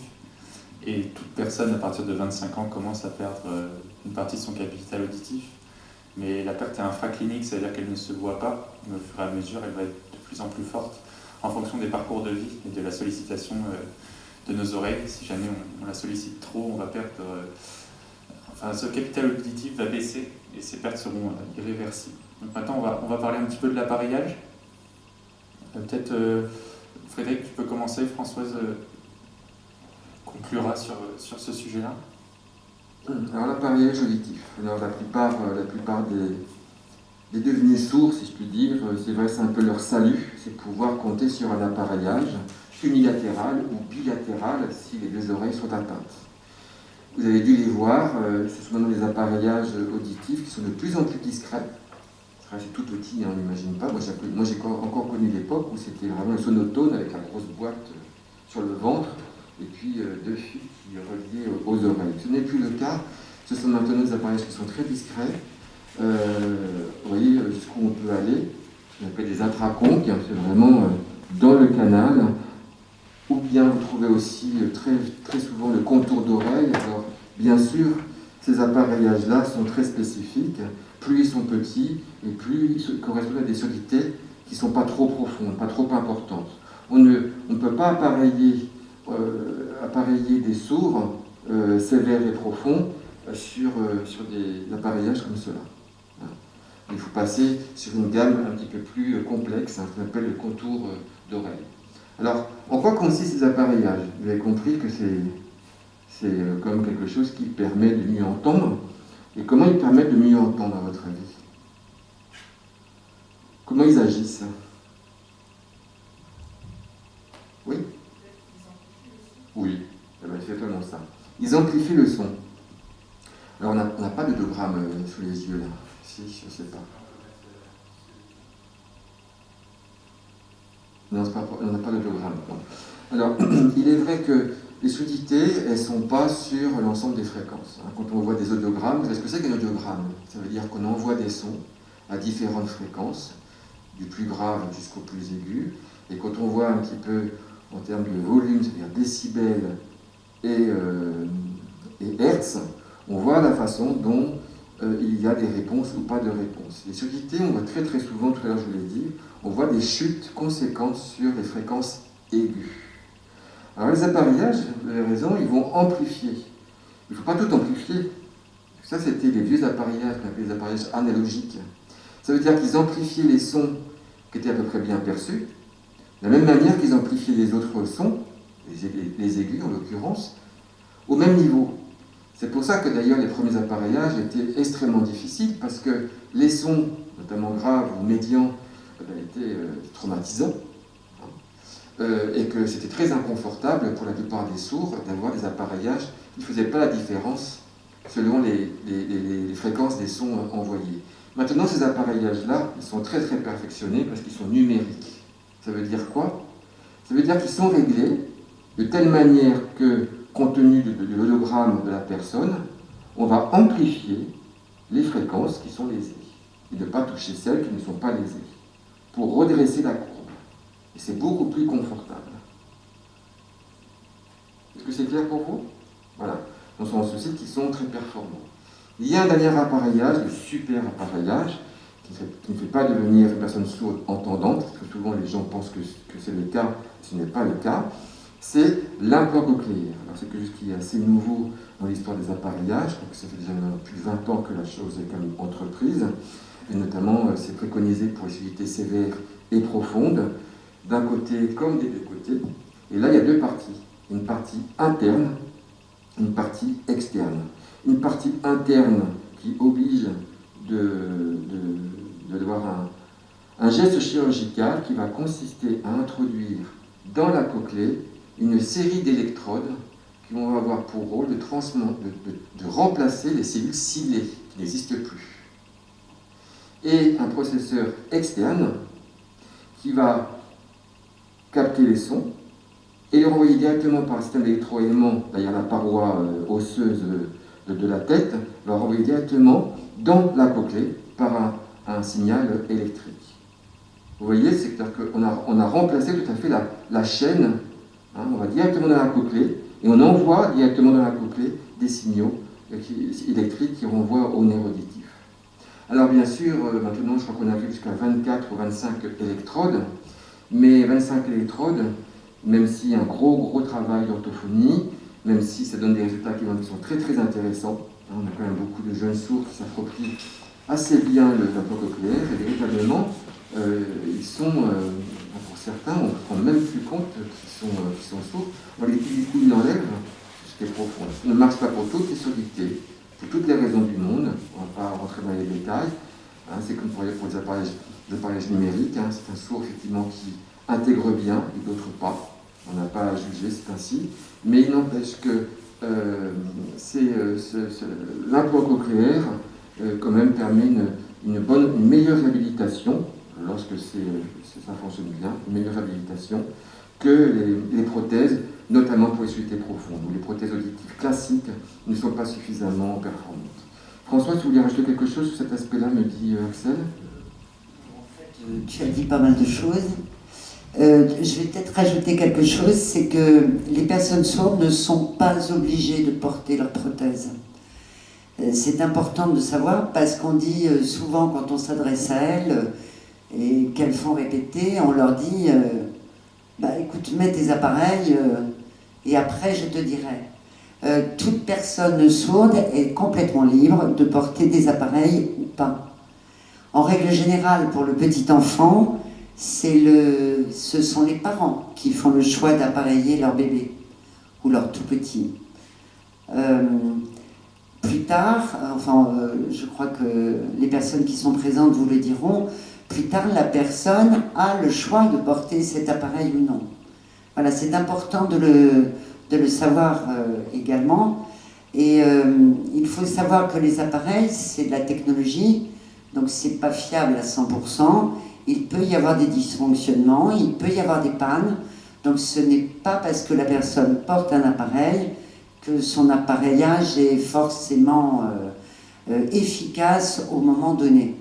Et toute personne à partir de 25 ans commence à perdre une partie de son capital auditif. Mais la perte est infraclinique, c'est-à-dire qu'elle ne se voit pas. Mais au fur et à mesure, elle va être de plus en plus forte en fonction des parcours de vie et de la sollicitation de nos oreilles. Si jamais on la sollicite trop, on va perdre... enfin, ce capital auditif va baisser et ces pertes seront irréversibles. Donc maintenant, on va parler un petit peu de l'appareillage. Peut-être, Frédéric, tu peux commencer. Françoise conclura sur ce sujet-là. Alors l'appareillage auditif. Alors la plupart des devenus sourds, si je puis dire, c'est vrai, c'est un peu leur salut, c'est pouvoir compter sur un appareillage unilatéral ou bilatéral si les deux oreilles sont atteintes. Vous avez dû les voir, ce sont maintenant des appareillages auditifs qui sont de plus en plus discrets. C'est tout petit, on n'imagine pas. Moi, j'ai encore connu l'époque où c'était vraiment le sonotone avec la grosse boîte sur le ventre et puis deux fils qui reliaient aux oreilles. Ce n'est plus le cas. Ce sont maintenant des appareillages qui sont très discrets. Vous voyez jusqu'où on peut aller. On appelle des intraconques, c'est vraiment dans le canal. Ou bien vous trouvez aussi très, très souvent le contour d'oreille. Alors, bien sûr, ces appareillages-là sont très spécifiques. Plus ils sont petits et plus ils correspondent à des surdité qui ne sont pas trop profondes, pas trop importantes. On ne peut pas appareiller des sourds sévères et profonds sur des appareillages comme cela. Il faut passer sur une gamme un petit peu plus complexe, qu'on appelle le contour d'oreille. Alors, en quoi consistent ces appareillages? Vous avez compris que c'est comme quelque chose qui permet de mieux entendre. Et comment ils permettent de mieux entendre, à votre avis? Comment ils agissent? Oui? Oui, eh bien, c'est tellement ça. Ils amplifient le son. Alors, on n'a pas d'audiogramme sous les yeux, là. Si, je ne sais pas. Non, on n'a pas d'audiogramme. Alors, il est vrai que les surdité, elles ne sont pas sur l'ensemble des fréquences. Quand on voit des audiogrammes, vous savez ce que c'est qu'un audiogramme? Ça veut dire qu'on envoie des sons à différentes fréquences, du plus grave jusqu'au plus aigu. Et quand on voit un petit peu en termes de volume, c'est-à-dire décibels et hertz, on voit la façon dont il y a des réponses ou pas de réponses. Les surdités, on voit très très souvent, tout à l'heure je vous l'ai dit, on voit des chutes conséquentes sur les fréquences aiguës. Alors les appareillages, vous avez raison, ils vont amplifier. Il ne faut pas tout amplifier. Ça, c'était les vieux appareillages, qu'on appelait les appareillages analogiques. Ça veut dire qu'ils amplifiaient les sons qui étaient à peu près bien perçus, de la même manière qu'ils amplifiaient les autres sons, les aigus en l'occurrence, au même niveau. C'est pour ça que d'ailleurs les premiers appareillages étaient extrêmement difficiles, parce que les sons, notamment graves ou médians, étaient traumatisants, et que c'était très inconfortable pour la plupart des sourds d'avoir des appareillages qui ne faisaient pas la différence selon les fréquences des sons envoyés. Maintenant, ces appareillages-là, ils sont très très perfectionnés parce qu'ils sont numériques. Ça veut dire quoi? Ça veut dire qu'ils sont réglés de telle manière que, compte tenu de l'hologramme de la personne, on va amplifier les fréquences qui sont lésées et ne pas toucher celles qui ne sont pas lésées pour redresser la courbe. Et c'est beaucoup plus confortable. Est-ce que c'est clair pour vous? Voilà. Donc, ce sont ceux qui sont très performants. Il y a un dernier appareillage, le super appareillage, qui ne fait pas devenir une personne sourde entendante, parce que souvent les gens pensent que c'est le cas, ce n'est pas le cas. C'est l'implant cochléaire. Alors c'est quelque chose qui est assez nouveau dans l'histoire des appareillages, donc ça fait déjà plus de 20 ans que la chose est quand même entreprise, et notamment c'est préconisé pour les surdité sévères et profondes, d'un côté comme des deux côtés. Et là il y a deux parties, une partie interne, une partie externe. Une partie interne qui oblige d'avoir un geste chirurgical qui va consister à introduire dans la cochlée une série d'électrodes qui vont avoir pour rôle de remplacer les cellules ciliées qui n'existent plus. Et un processeur externe qui va capter les sons et les renvoyer directement par un système d'électroaimant derrière la paroi osseuse de la tête, va renvoyer directement dans la cochlée par un signal électrique. Vous voyez, c'est-à-dire qu'on a remplacé tout à fait la chaîne. On va directement dans la cochlée et on envoie directement dans la cochlée des signaux électriques qui renvoient au nerf auditif. Alors bien sûr, maintenant je crois qu'on a vu jusqu'à 24 ou 25 électrodes, mais 25 électrodes, même si un gros travail d'orthophonie, même si ça donne des résultats qui sont très très intéressants, on a quand même beaucoup de jeunes sourds qui s'approprient assez bien l'implant cochléaire, et véritablement, ils sont, pour certains, on ne se rend même plus compte qu'ils sont sourds. On les dit du coup, ils l'enlèvent, qui est profonde. Ça ne marche pas pour toutes les surdictés, pour toutes les raisons du monde. On ne va pas rentrer dans les détails. C'est comme pour les appareillages numériques. C'est un sourd effectivement qui intègre bien et d'autres pas. On n'a pas à juger, c'est ainsi. Mais il n'empêche que l'implant cochléaire quand même permet une meilleure réhabilitation, lorsque ça fonctionne bien, une meilleure réhabilitation que les prothèses, notamment pour les surdictés profondes, où les prothèses auditives classiques ne sont pas suffisamment performantes. François, tu voulais rajouter quelque chose sur cet aspect-là, me dit Axel? En fait, tu as dit pas mal de choses. Je vais peut-être rajouter quelque chose, c'est que les personnes sourdes ne sont pas obligées de porter leur prothèse. C'est important de savoir parce qu'on dit souvent quand on s'adresse à elles et qu'elles font répéter, on leur dit écoute, mets tes appareils et après je te dirai. Toute personne sourde est complètement libre de porter des appareils ou pas. En règle générale, pour le petit enfant, ce sont les parents qui font le choix d'appareiller leur bébé ou leur tout petit. Plus tard, je crois que les personnes qui sont présentes vous le diront, plus tard la personne a le choix de porter cet appareil ou non. Voilà, c'est important de le savoir également. Et il faut savoir que les appareils, c'est de la technologie, donc c'est pas fiable à 100%. Il peut y avoir des dysfonctionnements, il peut y avoir des pannes. Donc ce n'est pas parce que la personne porte un appareil que son appareillage est forcément efficace au moment donné.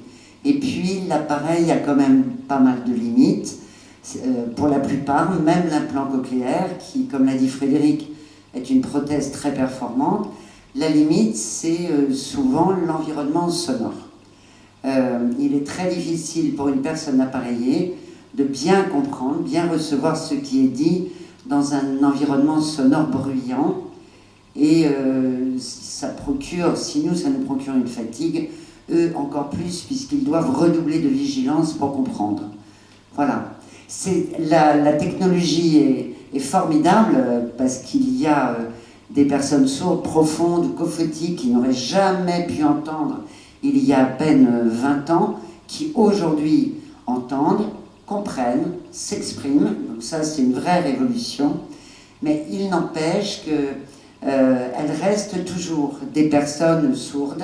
Et puis l'appareil a quand même pas mal de limites. Pour la plupart, même l'implant cochléaire, qui, comme l'a dit Frédéric, est une prothèse très performante, la limite, c'est souvent l'environnement sonore. Il est très difficile pour une personne appareillée de bien comprendre, bien recevoir ce qui est dit dans un environnement sonore bruyant. Et ça nous procure une fatigue, eux encore plus, puisqu'ils doivent redoubler de vigilance pour comprendre. Voilà. La technologie est formidable parce qu'il y a des personnes sourdes, profondes, cophatiques, qui n'auraient jamais pu entendre il y a à peine 20 ans, qui aujourd'hui entendent, comprennent, s'expriment. Donc ça, c'est une vraie révolution. Mais il n'empêche qu'elles restent toujours des personnes sourdes.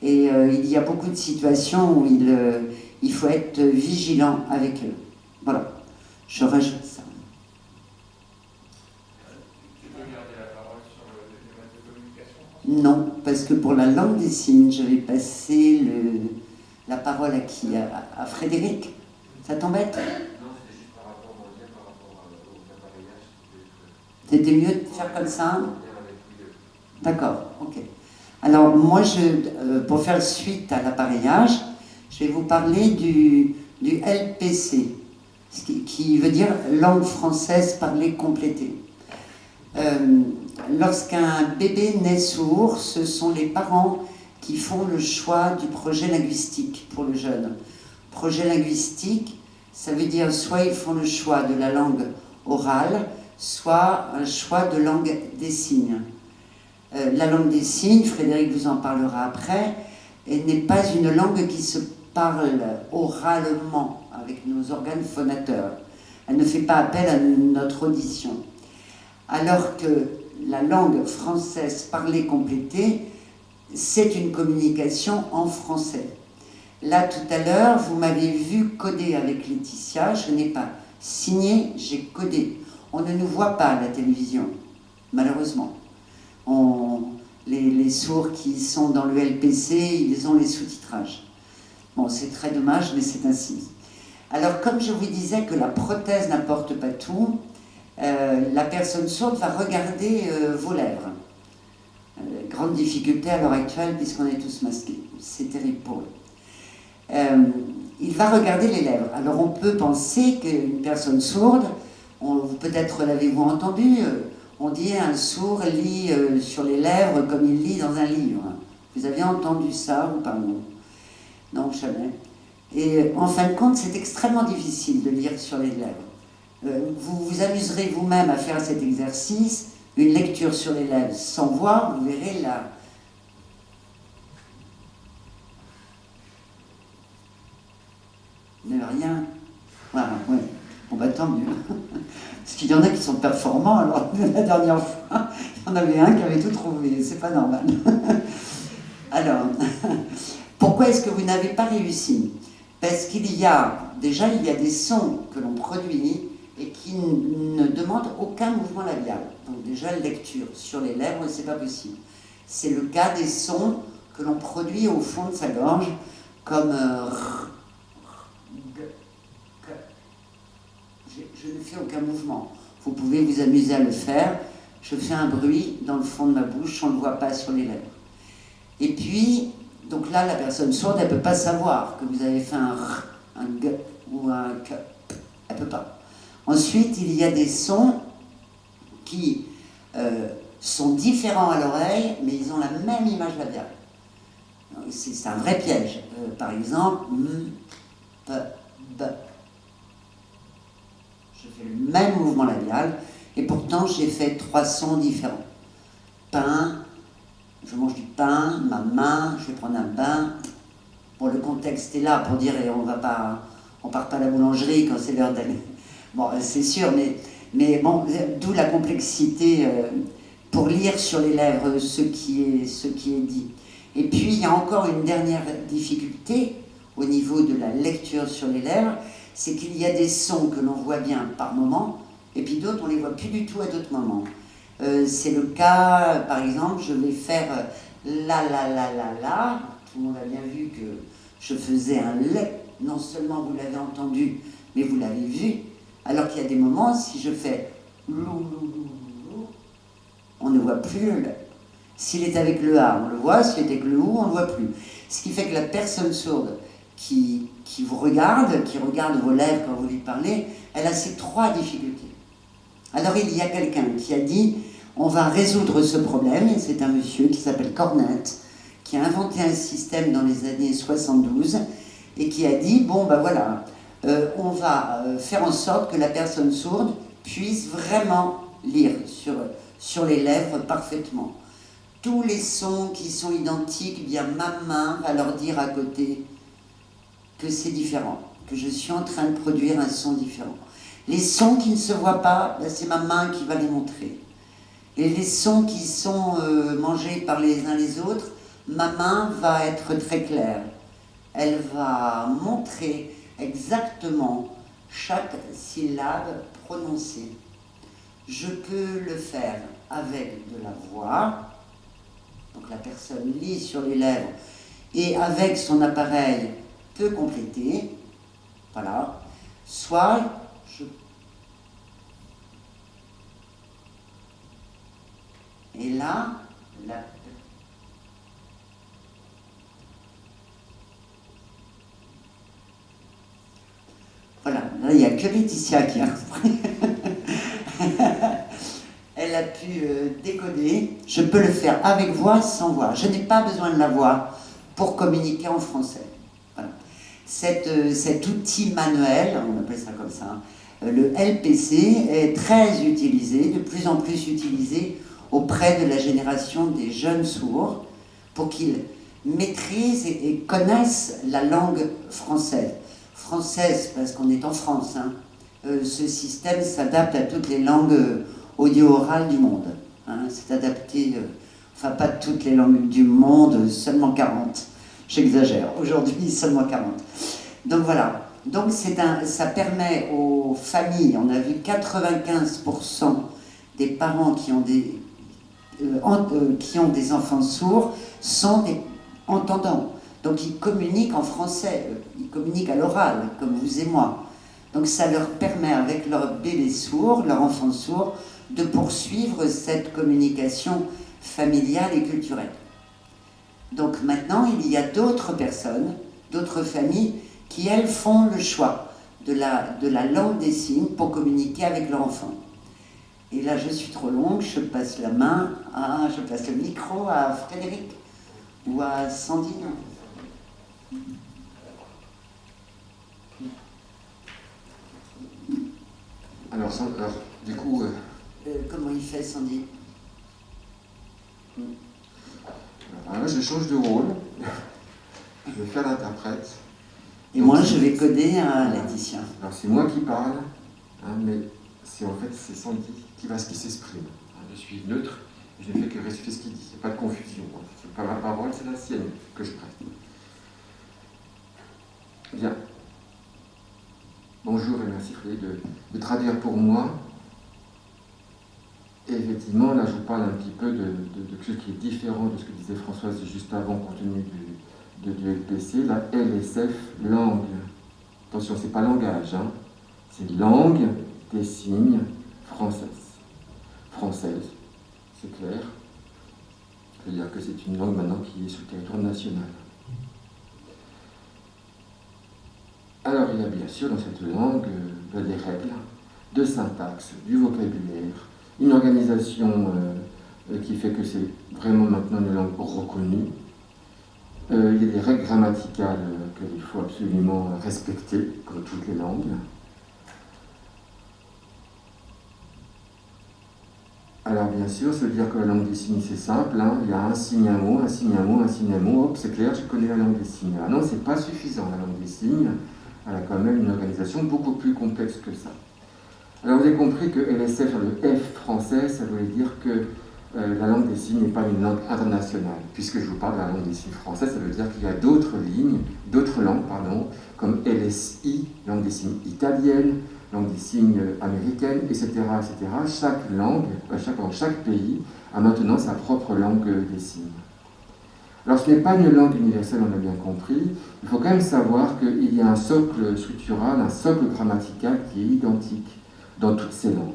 Et il y a beaucoup de situations où il faut être vigilant avec eux. Voilà, je rajoute ça. Tu peux garder la parole sur le mode de communication? Non, parce que pour la langue des signes, je vais passer la parole à qui? À Frédéric? Ça t'embête? Non, c'était juste par rapport aux appareillages. C'était mieux de faire comme ça? D'accord, ok. Alors moi, pour faire suite à l'appareillage, je vais vous parler du LPC, qui veut dire langue française parlée complétée. Lorsqu'un bébé naît sourd, ce sont les parents qui font le choix du projet linguistique pour le jeune. Projet linguistique, ça veut dire soit ils font le choix de la langue orale, soit un choix de langue des signes. La langue des signes, Frédéric vous en parlera après, n'est pas une langue qui se parle oralement avec nos organes phonateurs. Elle ne fait pas appel à notre audition. Alors que la langue française parlée complétée, c'est une communication en français. Là, tout à l'heure, vous m'avez vu coder avec Laetitia. Je n'ai pas signé, j'ai codé. On ne nous voit pas à la télévision, malheureusement. Les sourds qui sont dans le LPC, ils ont les sous-titrages. Bon, c'est très dommage, mais c'est ainsi. Alors, comme je vous disais que la prothèse n'apporte pas tout, la personne sourde va regarder vos lèvres. Grande difficulté à l'heure actuelle, puisqu'on est tous masqués. C'est terrible pour eux. Il va regarder les lèvres. Alors, on peut penser qu'une personne sourde, peut-être l'avez-vous entendu, on dit un sourd lit sur les lèvres comme il lit dans un livre. Vous avez entendu ça ou pas? Non, jamais. Et en fin de compte, c'est extrêmement difficile de lire sur les lèvres. Vous vous amuserez vous-même à faire cet exercice. une lecture sur les lèvres sans voix, vous verrez là. Vous n'avez rien. Voilà, oui. Bon, bah tant mieux. Parce qu'il y en a qui sont performants, alors la dernière fois, il y en avait un qui avait tout trouvé, c'est pas normal. Alors, pourquoi est-ce que vous n'avez pas réussi? Parce qu'il y a, déjà, il y a des sons que l'on produit et qui ne demandent aucun mouvement labial. Donc déjà, lecture sur les lèvres, c'est pas possible. C'est le cas des sons que l'on produit au fond de sa gorge, comme je ne fais aucun mouvement. Vous pouvez vous amuser à le faire. Je fais un bruit dans le fond de ma bouche, on ne le voit pas sur les lèvres. Et puis, donc là, la personne sourde, elle ne peut pas savoir que vous avez fait un R, un G ou un K. Elle ne peut pas. Ensuite, il y a des sons qui sont différents à l'oreille, mais ils ont la même image labiale. C'est un vrai piège. Par exemple, M, P, B. Je fais le même mouvement labial, et pourtant j'ai fait 3 sons différents. Pain, je mange du pain, ma main, je vais prendre un bain. Bon, le contexte est là pour dire, et on part pas à la boulangerie quand c'est l'heure d'aller. Bon, c'est sûr, mais bon, d'où la complexité pour lire sur les lèvres ce qui est dit. Et puis, il y a encore une dernière difficulté au niveau de la lecture sur les lèvres, c'est qu'il y a des sons que l'on voit bien par moment, et puis d'autres, on ne les voit plus du tout à d'autres moments. C'est le cas, par exemple, je vais faire la, tout le monde a bien vu que je faisais un lait, non seulement vous l'avez entendu, mais vous l'avez vu, alors qu'il y a des moments, si je fais lou, on ne voit plus le lait. S'il est avec le A, on le voit, s'il est avec le OU, on ne le voit plus. Ce qui fait que la personne sourde qui vous regarde, qui regarde vos lèvres quand vous lui parlez, elle a ces 3 difficultés. Alors il y a quelqu'un qui a dit, on va résoudre ce problème, et c'est un monsieur qui s'appelle Cornette, qui a inventé un système dans les années 72, et qui a dit, bon ben voilà, on va faire en sorte que la personne sourde puisse vraiment lire sur les lèvres parfaitement. Tous les sons qui sont identiques, eh bien ma main va leur dire à côté que c'est différent, que je suis en train de produire un son différent. Les sons qui ne se voient pas, ben c'est ma main qui va les montrer. Et les sons qui sont mangés par les uns les autres, ma main va être très claire. Elle va montrer exactement chaque syllabe prononcée. Je peux le faire avec de la voix, donc la personne lit sur les lèvres, et avec son appareil peut compléter, voilà, soit je... Et là, voilà, là il n'y a que Laetitia qui a compris. Elle a pu décoder. Je peux le faire avec voix, sans voix. Je n'ai pas besoin de la voix pour communiquer en français. Voilà. Cet outil manuel, on appelle ça comme ça, le LPC, est très utilisé, de plus en plus utilisé auprès de la génération des jeunes sourds pour qu'ils maîtrisent et connaissent la langue française. Française parce qu'on est en France. Hein. Ce système s'adapte à toutes les langues audio-orales du monde. Hein. C'est adapté, enfin pas toutes les langues du monde, seulement 40. J'exagère, aujourd'hui seulement 40. Donc voilà, donc ça permet aux familles, on a vu 95% des parents qui ont des enfants sourds sont des entendants. Donc ils communiquent en français, ils communiquent à l'oral, comme vous et moi. Donc ça leur permet, avec leur bébé sourd, leur enfant sourd, de poursuivre cette communication familiale et culturelle. Donc maintenant, il y a d'autres personnes, d'autres familles, qui elles font le choix de la langue des signes pour communiquer avec leur enfant. Et là, je suis trop longue, je passe je passe le micro à Frédéric ou à Sandine. Alors du coup... Comment il fait, Sandy? Voilà, je change de rôle. Je vais faire l'interprète. Et moi, je vais coder à Laetitia. Alors c'est moi qui parle, hein, mais c'est en fait c'est Sandy qui s'exprime. Je suis neutre, je ne fais que réciter ce qu'il dit. Il n'y a pas de confusion. C'est pas ma parole, c'est la sienne que je prête. Bien. Bonjour et merci Frédéric de traduire pour moi. Et effectivement, là je vous parle un petit peu de quelque chose qui est différent de ce que disait Françoise juste avant, compte tenu du LPC, la LSF, langue. Attention, c'est pas langage, hein. C'est langue des signes française. Française, c'est clair. C'est-à-dire que c'est une langue maintenant qui est sur le territoire national. Alors il y a bien sûr dans cette langue des règles de syntaxe, du vocabulaire, une organisation qui fait que c'est vraiment maintenant une langue reconnue. Il y a des règles grammaticales qu'il faut absolument respecter, comme toutes les langues. Alors bien sûr, ça veut dire que la langue des signes c'est simple, hein. Il y a un signe, un mot, un signe, un mot, un signe, un mot, hop, c'est clair, je connais la langue des signes. Ah non, c'est pas suffisant, la langue des signes, elle a quand même une organisation beaucoup plus complexe que ça. Alors vous avez compris que LSF, le F français, ça voulait dire que la langue des signes n'est pas une langue internationale. Puisque je vous parle de la langue des signes français, ça veut dire qu'il y a d'autres lignes, d'autres langues, pardon, comme LSI, langue des signes italienne, langue des signes américaine, etc., etc. Chaque langue, chaque pays a maintenant sa propre langue des signes. Alors ce n'est pas une langue universelle, on l'a bien compris. Il faut quand même savoir qu'il y a un socle structural, un socle grammatical qui est identique dans toutes ces langues.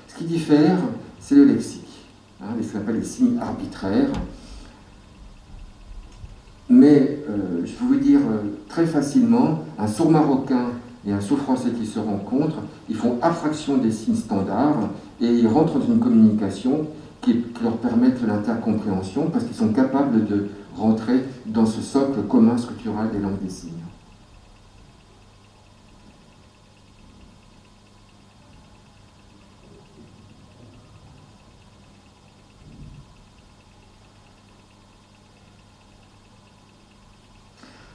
Ce qui diffère, c'est le lexique, hein, ce qu'on appelle les signes arbitraires. Mais je peux vous dire très facilement, un sourd marocain et un sourd français qui se rencontrent, ils font abstraction des signes standards et ils rentrent dans une communication qui leur permet l'intercompréhension parce qu'ils sont capables de rentrer dans ce socle commun structural des langues des signes.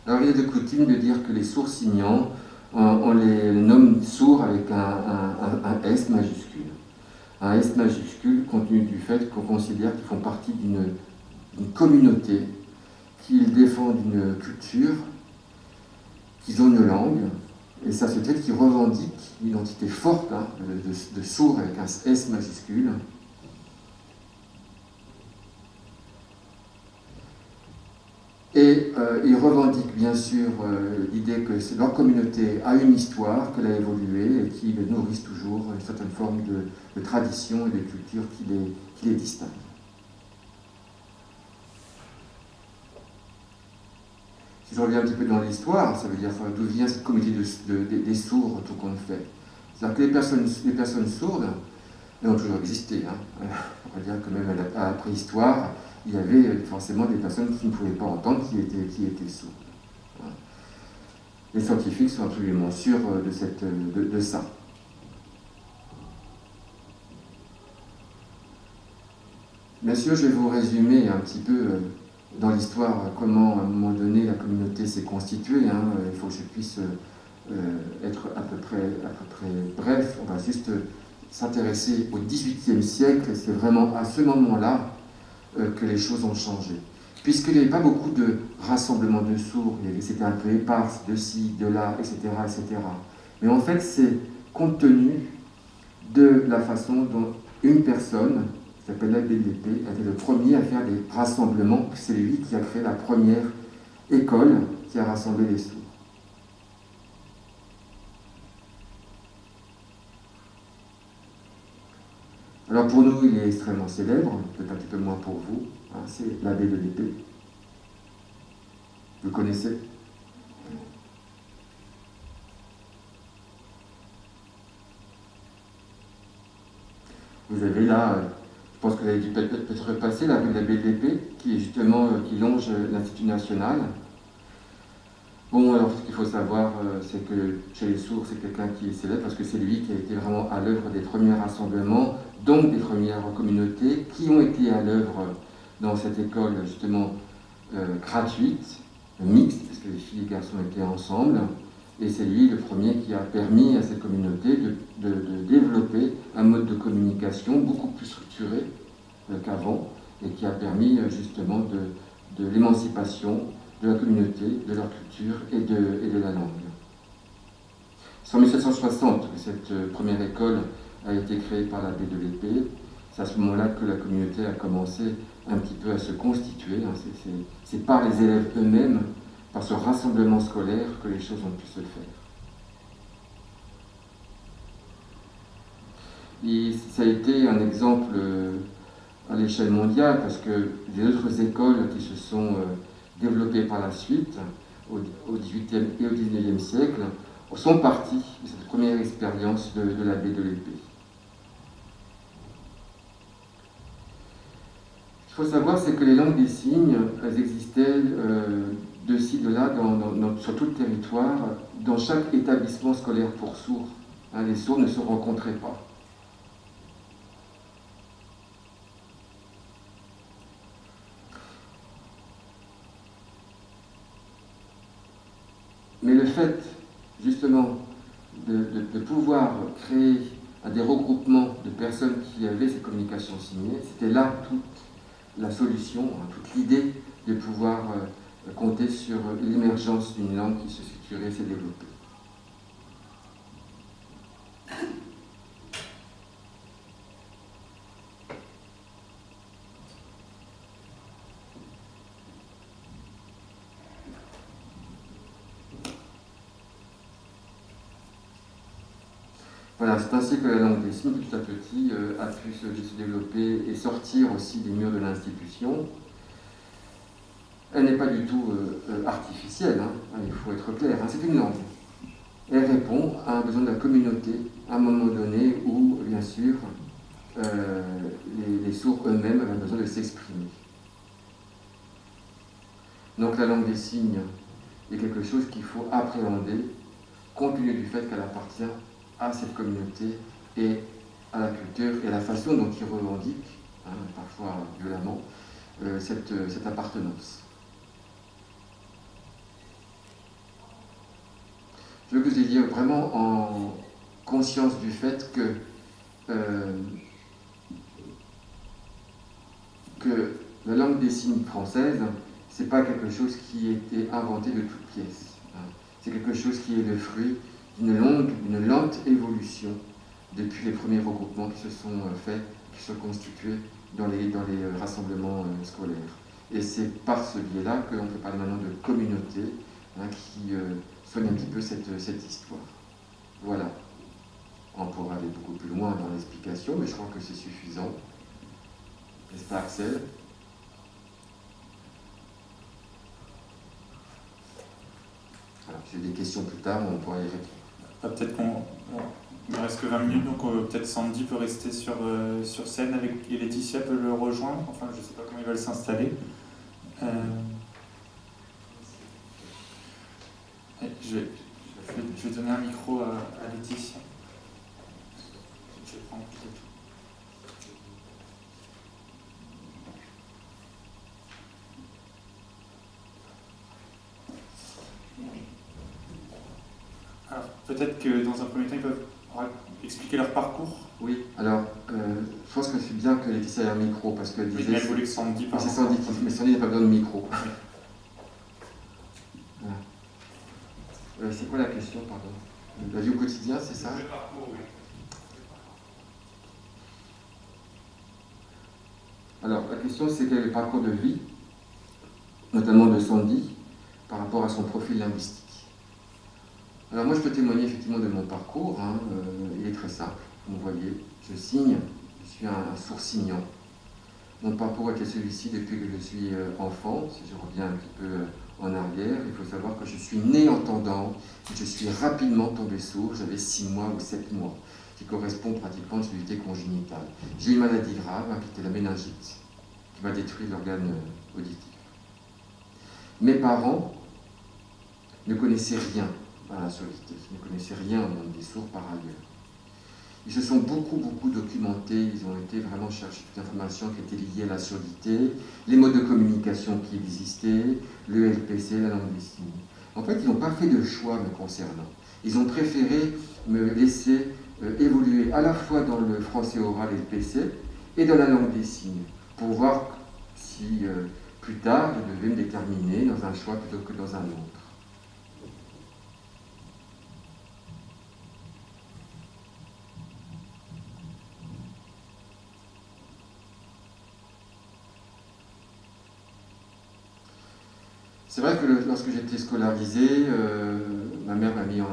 Alors il y a de coutume de dire que les sourds signants, on les nomme sourds avec un S majuscule. Un S majuscule compte tenu du fait qu'on considère qu'ils font partie d'une communauté, qu'ils défendent une culture, qu'ils ont une langue, et ça se fait qu'ils revendiquent une identité forte, hein, de sourd avec un S majuscule. Et ils revendiquent bien sûr l'idée que leur communauté a une histoire, qu'elle a évolué et qui les nourrissent toujours une certaine forme de tradition et de culture qui les distingue. Si je reviens un petit peu dans l'histoire, ça veut dire d'où vient cette communauté des sourds, tout compte fait. C'est-à-dire que les personnes sourdes, elles ont toujours existé. Hein. On va dire que même à la préhistoire, il y avait forcément des personnes qui ne pouvaient pas entendre, qui étaient sourdes. Voilà. Les scientifiques sont absolument sûrs de ça. Bien sûr, je vais vous résumer un petit peu dans l'histoire comment, à un moment donné, la communauté s'est constituée. Hein. Il faut que je puisse être à peu près bref. On va juste s'intéresser au XVIIIe siècle. C'est vraiment à ce moment-là que les choses ont changé. Puisqu'il n'y avait pas beaucoup de rassemblements de sourds, c'était un peu éparse, de ci, de là, etc., etc. Mais en fait, c'est compte tenu de la façon dont une personne, qui s'appelle l'abbé Lépée, a été le premier à faire des rassemblements. C'est lui qui a créé la première école qui a rassemblé les sourds. Alors pour nous, il est extrêmement célèbre, peut-être un petit peu moins pour vous, hein, c'est l'abbé de l'épée. Vous connaissez? Vous avez là, je pense que vous avez dû peut-être passer la rue de l'abbé de l'épée, qui est justement, qui longe l'Institut national. Bon, alors ce qu'il faut savoir, c'est que chez les sourds, c'est quelqu'un qui est célèbre parce que c'est lui qui a été vraiment à l'œuvre des premiers rassemblements, donc des premières communautés qui ont été à l'œuvre dans cette école justement gratuite, mixte, parce que les filles et les garçons étaient ensemble. Et c'est lui le premier qui a permis à cette communauté de développer un mode de communication beaucoup plus structuré qu'avant, et qui a permis justement de l'émancipation de la communauté, de leur culture et de la langue. C'est en 1760 que cette première école a été créée par l'abbé de l'Épée. C'est à ce moment-là que la communauté a commencé un petit peu à se constituer. C'est par les élèves eux-mêmes, par ce rassemblement scolaire, que les choses ont pu se faire. Et ça a été un exemple à l'échelle mondiale, parce que les autres écoles qui se sont développées par la suite, au XVIIIe et au XIXe siècle, sont parties de cette première expérience de l'abbé de l'Épée. Ce qu'il faut savoir, c'est que les langues des signes, elles existaient de ci, de là, sur tout le territoire, dans chaque établissement scolaire pour sourds. Les sourds ne se rencontraient pas. Mais le fait, justement, de pouvoir créer des regroupements de personnes qui avaient ces communications signées, c'était là toute la solution, toute l'idée de pouvoir compter sur l'émergence d'une langue qui se structurait et s'est développée. Voilà, c'est ainsi que la langue des signes, petit à petit, a pu se développer et sortir aussi des murs de l'institution. Elle n'est pas du tout artificielle, il faut être clair, c'est une langue. Elle répond à un besoin de la communauté, à un moment donné où, bien sûr, les sourds eux-mêmes avaient besoin de s'exprimer. Donc la langue des signes est quelque chose qu'il faut appréhender, compte tenu du fait qu'elle appartient à cette communauté et à la culture et à la façon dont ils revendiquent, parfois violemment, cette appartenance. Je veux que vous ayez vraiment en conscience du fait que la langue des signes française, c'est pas quelque chose qui a été inventé de toutes pièces. C'est quelque chose qui est le fruit d'une lente évolution depuis les premiers regroupements qui se sont faits, qui se sont constitués dans les rassemblements scolaires. Et c'est par ce biais-là qu'on peut parler maintenant de communauté, qui soigne un petit peu cette histoire. Voilà. On pourra aller beaucoup plus loin dans l'explication, mais je crois que c'est suffisant. N'est-ce pas, Axel ? Alors, si j'ai des questions plus tard, on pourra y répondre. Peut-être il ne reste que 20 minutes, donc peut-être Sandy peut rester sur scène et Laetitia peut le rejoindre. Enfin, je ne sais pas comment ils veulent s'installer. Je vais donner un micro à Laetitia. Je vais prendre peut-être. Alors, peut-être que dans un premier temps, ils peuvent expliquer leur parcours. Oui, alors, je pense que c'est bien que Laetitia ait un micro, parce que... Oui, mais elle voulait que Sandy parle. C'est Sandy, mais Sandy n'a pas besoin de micro. Voilà. C'est quoi la question, pardon ? La vie au quotidien, c'est ça ? Le parcours, oui. Alors, la question, c'est quel est le parcours de vie, notamment de Sandy, par rapport à son profil linguistique. Alors moi, je peux témoigner effectivement de mon parcours. Il est très simple. Vous me voyez, je signe, je suis un sourd signant. Mon parcours était celui-ci depuis que je suis enfant. Si je reviens un petit peu en arrière, il faut savoir que je suis né entendant, et je suis rapidement tombé sourd. J'avais 6 mois ou 7 mois, qui correspond pratiquement à une surdité congénitale. J'ai eu une maladie grave, qui était la méningite, qui m'a détruit l'organe auditif. Mes parents ne connaissaient rien à la surdité, ils ne connaissaient rien au monde des sourds par ailleurs. Ils se sont beaucoup documentés, ils ont été vraiment chercher toute l'information qui était liée à la surdité, les modes de communication qui existaient, le LPC, la langue des signes. En fait, ils n'ont pas fait de choix me concernant. Ils ont préféré me laisser évoluer à la fois dans le français oral LPC et dans la langue des signes, pour voir si plus tard je devais me déterminer dans un choix plutôt que dans un autre. C'est vrai que lorsque j'étais scolarisé, ma mère m'a mis en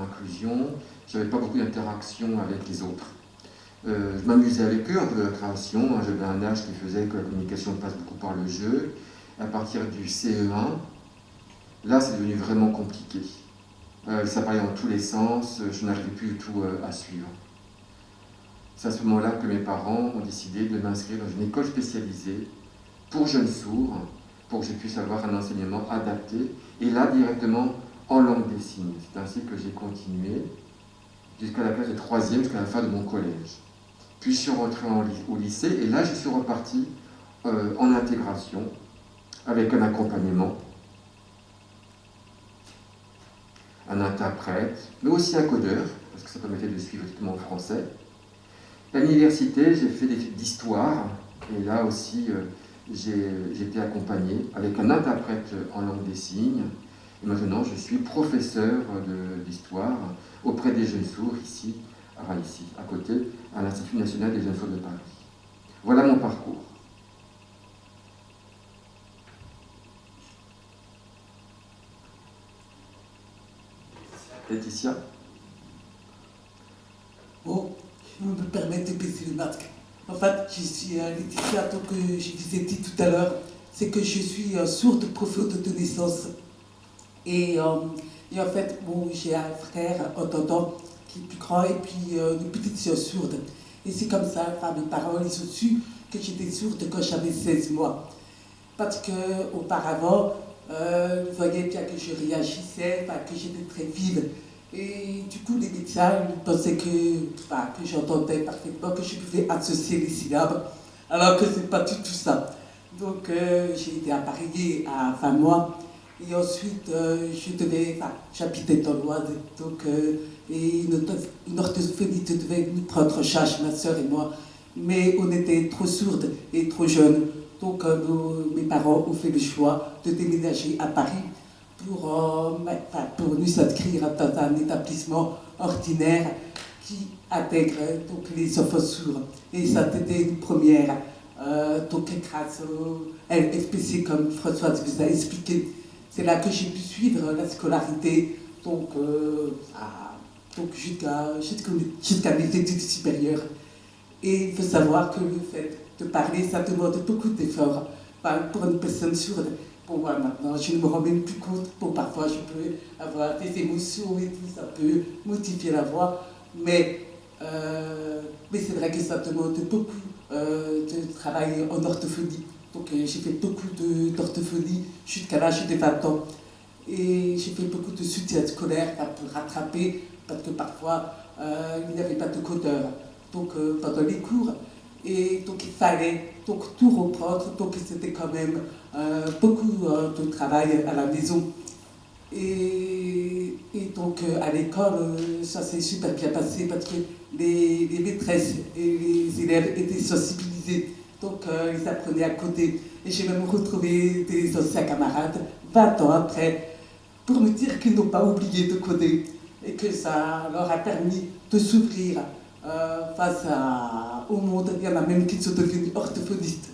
inclusion, je n'avais pas beaucoup d'interaction avec les autres. Je m'amusais avec eux, un peu de la création, j'avais un âge qui faisait que la communication passe beaucoup par le jeu. À partir du CE1, là c'est devenu vraiment compliqué. Ça parlait dans tous les sens, je n'arrivais plus du tout à suivre. C'est à ce moment-là que mes parents ont décidé de m'inscrire dans une école spécialisée pour jeunes sourds, pour que je puisse avoir un enseignement adapté, et là directement en langue des signes. C'est ainsi que j'ai continué jusqu'à la classe de 3e, jusqu'à la fin de mon collège. Puis je suis rentré au lycée, et là je suis reparti en intégration, avec un accompagnement, un interprète, mais aussi un codeur, parce que ça permettait de suivre justement le français. À l'université, j'ai fait des études d'histoire, et là aussi, j'ai été accompagné avec un interprète en langue des signes. Et maintenant, je suis professeur d'histoire auprès des jeunes sourds ici, à côté, à l'Institut national des jeunes sourds de Paris. Voilà mon parcours. Laetitia? Bon, je me permets de baisser le masque. En fait, je suis Laetitia, donc je vous ai dit tout à l'heure, c'est que je suis sourde profonde de naissance. Et en fait, bon, j'ai un frère entendant qui est plus grand et puis une petite sœur sourde. Et c'est comme ça, enfin, mes parents, ils ont su que j'étais sourde quand j'avais 16 mois. Parce qu'auparavant, ils voyaient bien que je réagissais, enfin, que j'étais très vive. Et du coup, les médecins ils pensaient que j'entendais parfaitement, que je pouvais associer les syllabes, alors que c'est pas du tout ça. Donc, j'ai été appareillée à 20 mois. Et ensuite, j'habitais dans l'Oise, donc, et une orthophoniste devait nous prendre en charge, ma soeur et moi. Mais on était trop sourdes et trop jeunes. Donc, mes parents ont fait le choix de déménager à Paris pour nous inscrire dans un établissement ordinaire qui intègre donc, les enfants sourds. Et ça, c'était une première. Donc, grâce au LSPC, comme Françoise vous a expliqué, c'est là que j'ai pu suivre la scolarité, donc jusqu'à mes études supérieures. Et il faut savoir que le fait de parler, ça demande beaucoup d'efforts. Pour une personne sourde, pour moi maintenant, je ne me rends même plus compte. Bon, parfois, je peux avoir des émotions et tout, ça peut modifier la voix, mais c'est vrai que ça demande beaucoup de travail en orthophonie. Donc j'ai fait beaucoup d'orthophonie jusqu'à l'âge de 20 ans. Et j'ai fait beaucoup de soutien scolaire pour rattraper, parce que parfois il n'y avait pas de codeur donc, pendant les cours. Et donc il fallait donc, tout reprendre, donc c'était quand même beaucoup de travail à la maison. Et donc à l'école, ça s'est super bien passé parce que les maîtresses et les élèves étaient sensibilisés. Donc ils apprenaient à coder. Et j'ai même retrouvé des anciens camarades, 20 ans après, pour me dire qu'ils n'ont pas oublié de coder. Et que ça leur a permis de s'ouvrir face au monde. Il y en a même qui sont devenus orthophonistes.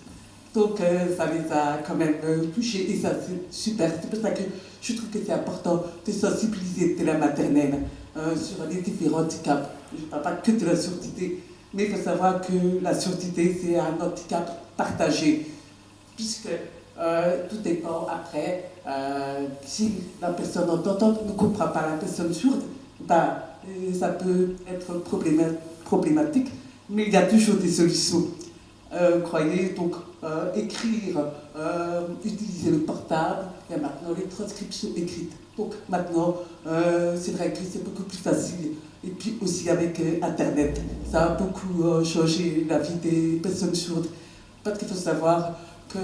Donc ça les a quand même touchés. Et ça c'est super. C'est pour ça que je trouve que c'est important de sensibiliser dès la maternelle sur les différents handicaps. Je ne parle pas que de la surdité. Mais il faut savoir que la surdité, c'est un handicap partagé, puisque tout dépend après, si la personne entendante ne comprend pas la personne sourde, ça peut être problématique, mais il y a toujours des solutions. Croyez, donc écrire, utiliser le portable, il y a maintenant les transcriptions écrites. Donc maintenant, c'est vrai que c'est beaucoup plus facile. Et puis aussi avec Internet, ça a beaucoup changé la vie des personnes sourdes. Parce qu'il faut savoir que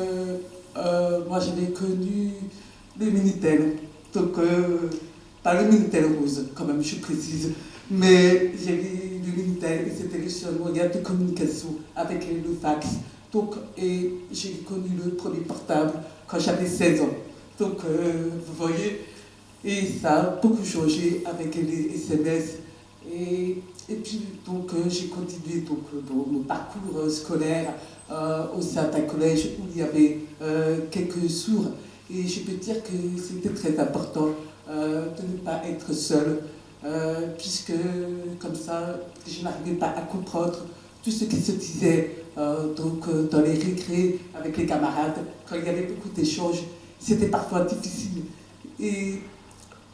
moi j'avais connu le Minitel, donc pas le Minitel rose quand même, je précise, mais j'ai vu le Minitel et c'était le seul moyen de communication avec le fax. Donc, et j'ai connu le premier portable quand j'avais 16 ans. Donc vous voyez, et ça a beaucoup changé avec les SMS. Et puis donc j'ai continué donc, dans mon parcours scolaire au sein d'un collège où il y avait quelques sourds. Et je peux dire que c'était très important de ne pas être seul, puisque comme ça, je n'arrivais pas à comprendre tout ce qui se disait donc, dans les récrés avec les camarades. Quand il y avait beaucoup d'échanges, c'était parfois difficile. Et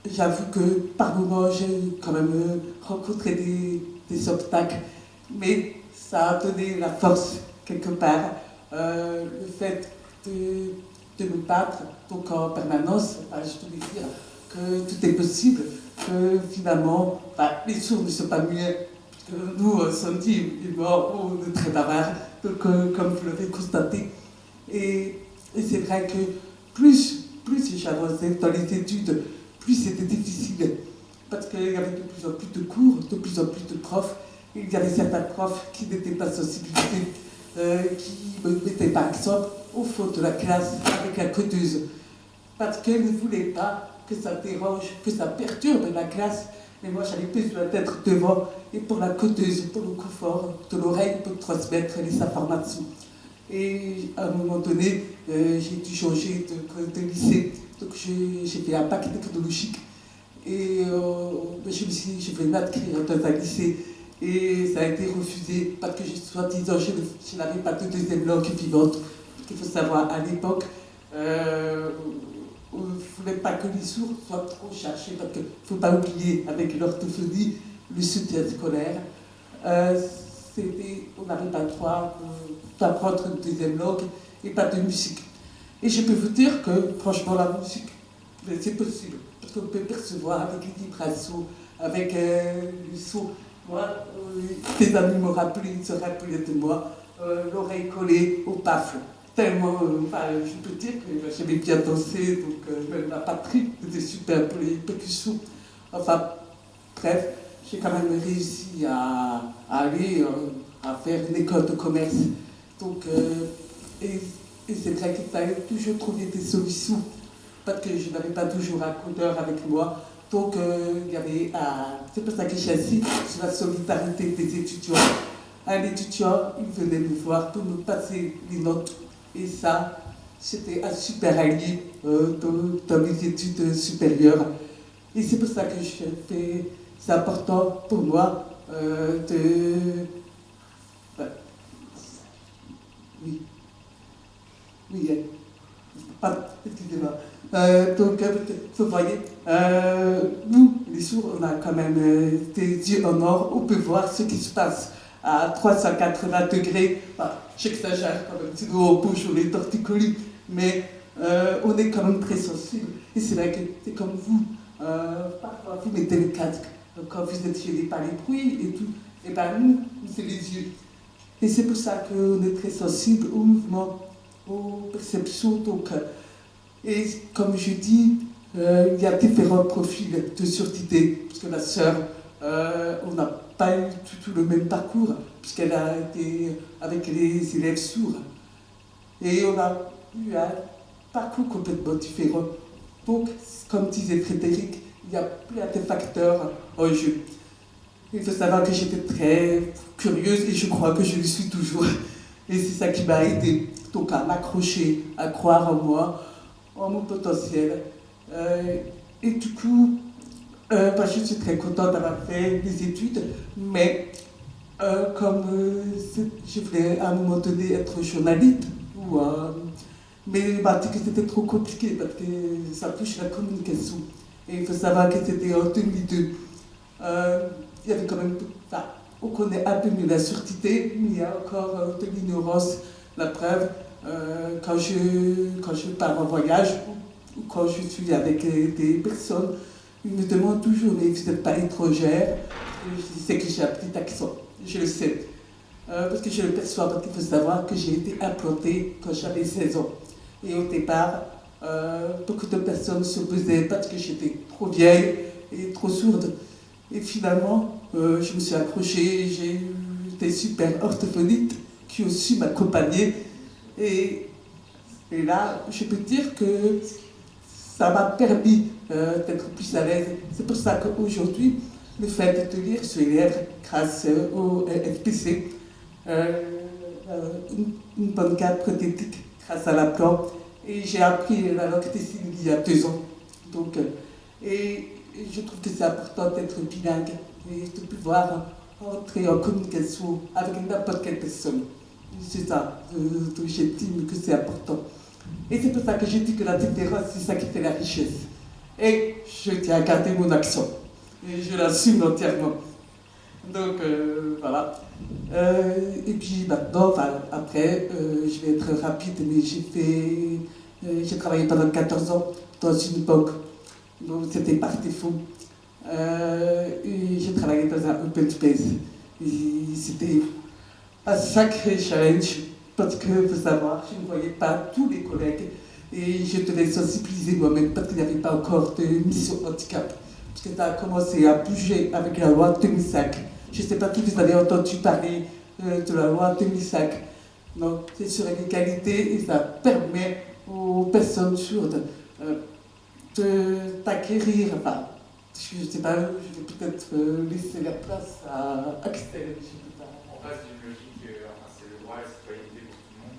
j'avoue que par moments, j'ai quand même rencontré des obstacles, mais ça a donné la force quelque part, le fait de me battre donc en permanence. Enfin, je peux dire que tout est possible, que finalement, les sourds ne sont pas muets, que nous, samedi, on est très bavards, donc, comme vous l'avez constaté. Et c'est vrai que plus j'avançais dans les études, plus c'était difficile, parce qu'il y avait de plus en plus de cours, de plus en plus de profs. Il y avait certains profs qui n'étaient pas sensibilisés, qui me mettaient par exemple au fond de la classe avec la codeuse, parce qu'ils ne voulaient pas que ça dérange, que ça perturbe la classe. Mais moi, j'avais besoin d'être devant, et pour la codeuse, pour le confort de l'oreille, pour transmettre les informations. Et à un moment donné, j'ai dû changer de lycée. Donc j'ai fait un bac technologique. Et je voulais m'inscrire dans un lycée. Et ça a été refusé parce que, soi-disant, je n'avais pas de deuxième langue vivante. Il faut savoir, à l'époque, on ne voulait pas que les sourds soient trop cherchés, parce qu'il ne faut pas oublier, avec l'orthophonie, le soutien scolaire, on n'avait pas le droit d'apprendre une deuxième langue et pas de musique. Et je peux vous dire que, franchement, la musique, c'est possible, parce qu'on peut percevoir avec les vibrations, avec le son. Moi, des amis m'ont rappelé, ils se rappelaient de moi, l'oreille collée au baffle. Tellement, je peux dire que j'aimais bien danser, donc même la patrie était super pour les percussions. Enfin, bref, j'ai quand même réussi à aller à faire une école de commerce. Donc, et c'est vrai qu'il fallait toujours trouver des solutions, parce que je n'avais pas toujours un codeur avec moi. Donc, il y avait, c'est pour ça que j'insiste sur la solidarité des étudiants. Un étudiant, il venait me voir pour me passer les notes. Et ça, c'était un super allié dans les études supérieures. Et c'est pour ça que c'est important pour moi excusez-moi. Donc, vous voyez, nous, les sourds, on a quand même des yeux en or, on peut voir ce qui se passe à 380 degrés. Enfin, j'exagère quand même, sinon on bouge, on est torticolis, mais on est quand même très sensible. Et c'est vrai que c'est comme vous, parfois vous mettez le casque quand vous êtes gêné par les bruits et tout. Et bien nous, c'est les yeux. Et c'est pour ça qu'on est très sensible au mouvement, aux perceptions. Donc, et comme je dis, il y a différents profils de surdité, parce que ma sœur, on n'a pas eu tout le même parcours, puisqu'elle a été avec les élèves sourds. Et on a eu un parcours complètement différent. Donc, comme disait Frédéric, il y a plein de facteurs en jeu. Il faut savoir que j'étais très curieuse, et je crois que je le suis toujours. Et c'est ça qui m'a aidé donc à m'accrocher, à croire en moi, en mon potentiel. Et du coup, je suis très contente d'avoir fait les études, mais comme je voulais à un moment donné être journaliste, mais il m'a dit que c'était trop compliqué parce que ça touche la communication. Et il faut savoir que c'était en 2002. Il y avait quand même, on connaît un peu mieux la surdité, mais il y a encore de l'ignorance. La preuve, quand je pars en voyage ou quand je suis avec des personnes, ils me demandent toujours, mais vous n'êtes pas étrangère? Et je dis, c'est que j'ai un petit accent, je le sais. Parce que je le perçois, parce qu'il faut savoir que j'ai été implantée quand j'avais 16 ans. Et au départ, beaucoup de personnes s'opposaient parce que j'étais trop vieille et trop sourde. Et finalement, je me suis accrochée, j'ai eu des super orthophonistes qui ont su m'accompagner. Et là, je peux dire que ça m'a permis d'être plus à l'aise. C'est pour ça qu'aujourd'hui, le fait de te lire sur les lèvres grâce au FPC, une bonne carte prothétique grâce à l'implant, et j'ai appris la langue des signes il y a 2 ans. Donc, et je trouve que c'est important d'être bilingue et de pouvoir entrer en communication avec n'importe quelle personne. C'est ça, j'estime que c'est important. Et c'est pour ça que je dis que la différence, c'est ça qui fait la richesse. Et je tiens à garder mon accent. Et je l'assume entièrement. Donc, voilà. Et puis maintenant, après, je vais être rapide, mais j'ai travaillé pendant 14 ans dans une banque. Donc, c'était par défaut. Et j'ai travaillé dans un open space. Et c'était un sacré challenge. Parce que, il faut savoir, je ne voyais pas tous les collègues et je devais sensibiliser moi-même parce qu'il n'y avait pas encore de mission handicap. Parce que ça a commencé à bouger avec la loi 2005. Je ne sais pas si vous avez entendu parler de la loi 2005. Donc, c'est sur l'égalité et ça permet aux personnes sourdes d'acquérir. Enfin, je ne sais pas, je vais peut-être laisser la place à Axel. On passe d'une logique, enfin c'est le droit et la citoyenneté pour tout le monde,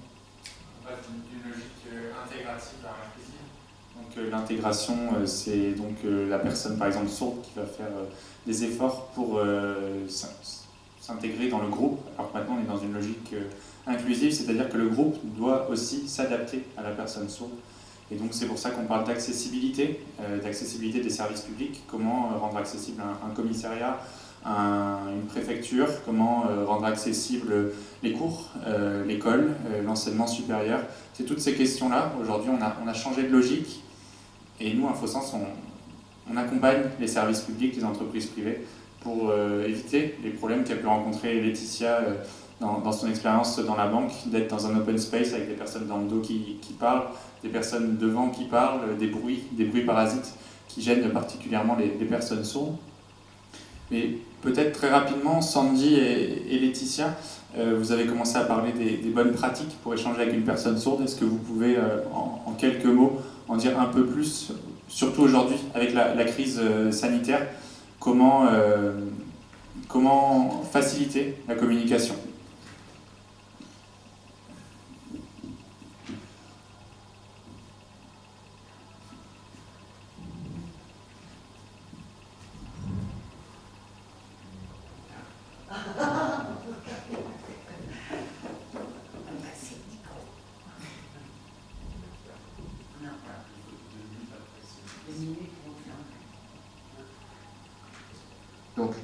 on passe d'une logique intégrative à inclusive. Donc l'intégration, c'est donc la personne par exemple sourde qui va faire des efforts pour s'intégrer dans le groupe, alors que maintenant on est dans une logique inclusive, c'est-à-dire que le groupe doit aussi s'adapter à la personne sourde. Et donc c'est pour ça qu'on parle d'accessibilité des services publics, comment rendre accessible un commissariat, une préfecture, comment rendre accessibles les cours, l'école, l'enseignement supérieur. C'est toutes ces questions-là. Aujourd'hui, on a changé de logique et nous, InfoSens, on accompagne les services publics, les entreprises privées pour éviter les problèmes qu'a pu rencontrer Laetitia dans son expérience dans la banque, d'être dans un open space avec des personnes dans le dos qui parlent, des personnes devant qui parlent, des bruits parasites qui gênent particulièrement les personnes sourdes. Mais peut-être très rapidement, Sandy et Laetitia, vous avez commencé à parler des bonnes pratiques pour échanger avec une personne sourde. Est-ce que vous pouvez, en quelques mots, en dire un peu plus, surtout aujourd'hui, avec la crise sanitaire, comment faciliter la communication ? Donc,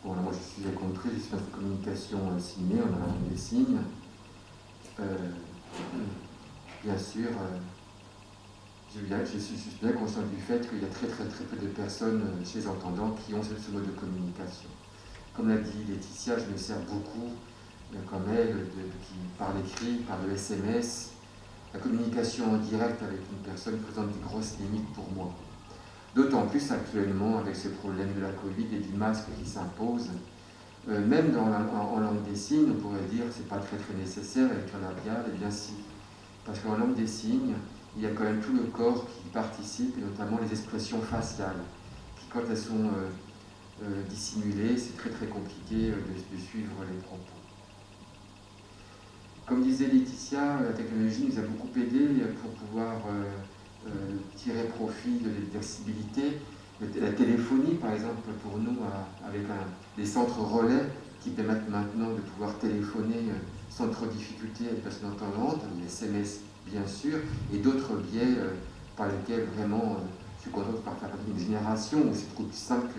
bon, moi je suis compris, je suis dans une communication signée, on a des signes. Bien sûr, je suis bien conscient du fait qu'il y a très peu de personnes chez les entendants qui ont ce mode de communication. Comme l'a dit Laetitia, je me sers beaucoup, comme elle, par l'écrit, par le SMS. La communication en direct avec une personne présente des grosses limites pour moi. D'autant plus actuellement avec ce problème de la Covid et du masque qui s'impose. Même en langue des signes, on pourrait dire que ce n'est pas très nécessaire, la lecture labiale, et bien si. Parce qu'en langue des signes, il y a quand même tout le corps qui participe, et notamment les expressions faciales, qui quand elles sont dissimulées, c'est très compliqué de suivre les propos. Comme disait Laetitia, la technologie nous a beaucoup aidé pour pouvoir tirer profit de l'accessibilité. La téléphonie, par exemple, pour nous, avec des centres relais qui permettent maintenant de pouvoir téléphoner sans trop de difficulté à des personnes entendantes, les SMS bien sûr, et d'autres biais par lesquels vraiment je suis content de faire partie d'une génération où c'est beaucoup plus simple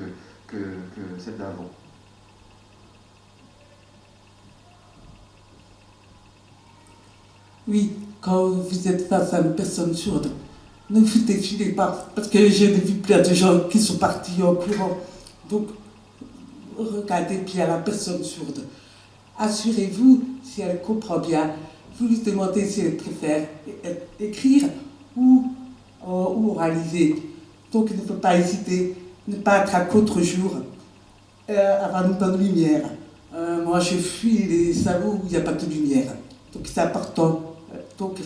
que celle d'avant. Oui, quand vous êtes face à une personne sourde, ne vous défilez pas, parce que j'ai vu plein de gens qui sont partis en courant. Donc, regardez bien la personne sourde. Assurez-vous si elle comprend bien. Vous lui demandez si elle préfère écrire ou oraliser. Donc, il ne faut pas hésiter, ne pas être à contre-jour, avoir une bonne lumière. Moi, je fuis les salons où il n'y a pas de lumière. Donc, c'est important. Donc,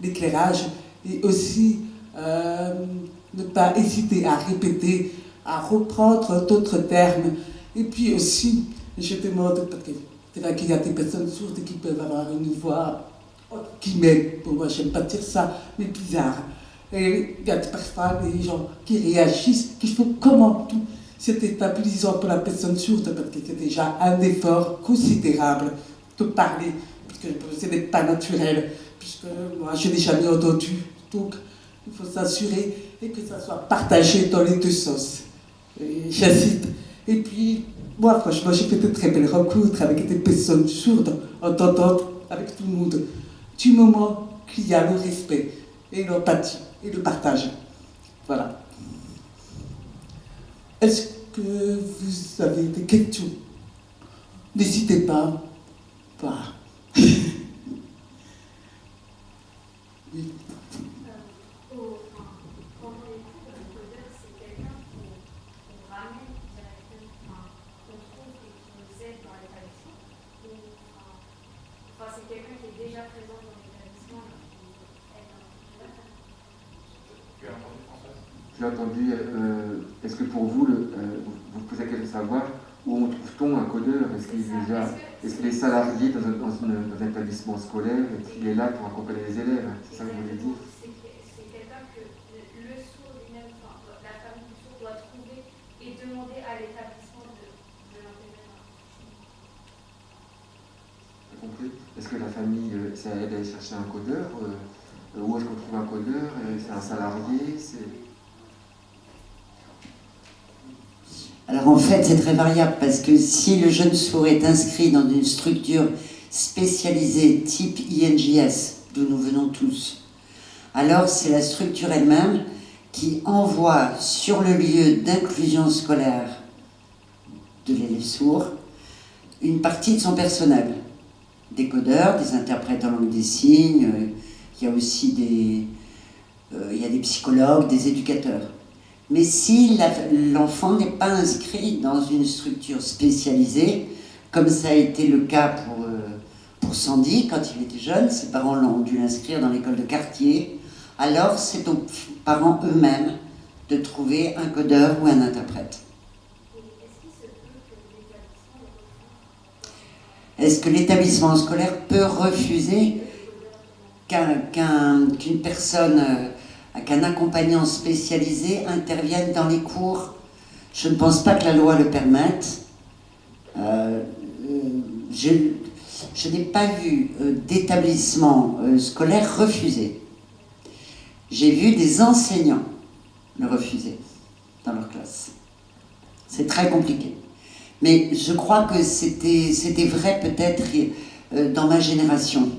l'éclairage et aussi ne pas hésiter à répéter, à reprendre d'autres termes. Et puis aussi, je demande, parce que c'est vrai qu'il y a des personnes sourdes qui peuvent avoir une voix, qui m'aide, pour moi, j'aime pas dire ça, mais bizarre. Et il y a parfois des gens qui réagissent, qu'il faut comment tout. C'est déstabilisant pour la personne sourde, parce que c'est déjà un effort considérable de parler, puisque ce n'est pas naturel, puisque moi, je n'ai jamais entendu. Donc, il faut s'assurer et que ça soit partagé dans les deux sens. J'incite. Et puis, moi, franchement, j'ai fait de très belles rencontres avec des personnes sourdes, entendantes, avec tout le monde, du moment qu'il y a le respect et l'empathie et le partage. Voilà. Est-ce que vous avez des questions? N'hésitez pas. Voilà. Oui. Pendant les cours, le codeur, c'est quelqu'un qu'on ramène directement, qu'on trouve et qui nous aide dans l'établissement. Enfin, c'est quelqu'un qui est déjà présent dans l'établissement et qui aide un codeur. Tu as entendu, Françoise? J'ai entendu, est-ce que pour vous, vous posez la question de savoir où on trouve-t-on un codeur? Est-ce qu'il est salarié dans un établissement scolaire et qu'il est là pour accompagner les élèves? C'est ça que vous voulez dire? C'est quelqu'un que le sourd lui-même, enfin, la famille du sourd doit trouver et demander à l'établissement de l'intégrer dans J'ai compris. Est-ce que la famille, ça aide à aller chercher un codeur? Où est-ce qu'on trouve un codeur? C'est un salarié? Alors en fait, c'est très variable parce que si le jeune sourd est inscrit dans une structure spécialisée type INJS, d'où nous venons tous, alors c'est la structure elle-même qui envoie sur le lieu d'inclusion scolaire de l'élève sourd une partie de son personnel. Des codeurs, des interprètes en langue des signes, il y a aussi des psychologues, des éducateurs. Mais si l'enfant n'est pas inscrit dans une structure spécialisée, comme ça a été le cas pour Sandy quand il était jeune, ses parents l'ont dû l'inscrire dans l'école de quartier, alors c'est aux parents eux-mêmes de trouver un codeur ou un interprète. Est-ce que l'établissement scolaire peut refuser qu'une personne, qu'un accompagnant spécialisé intervienne dans les cours? Je ne pense pas que la loi le permette. Je n'ai pas vu d'établissement scolaire refusé. J'ai vu des enseignants le refuser dans leur classe. C'est très compliqué. Mais je crois que c'était vrai peut-être dans ma génération,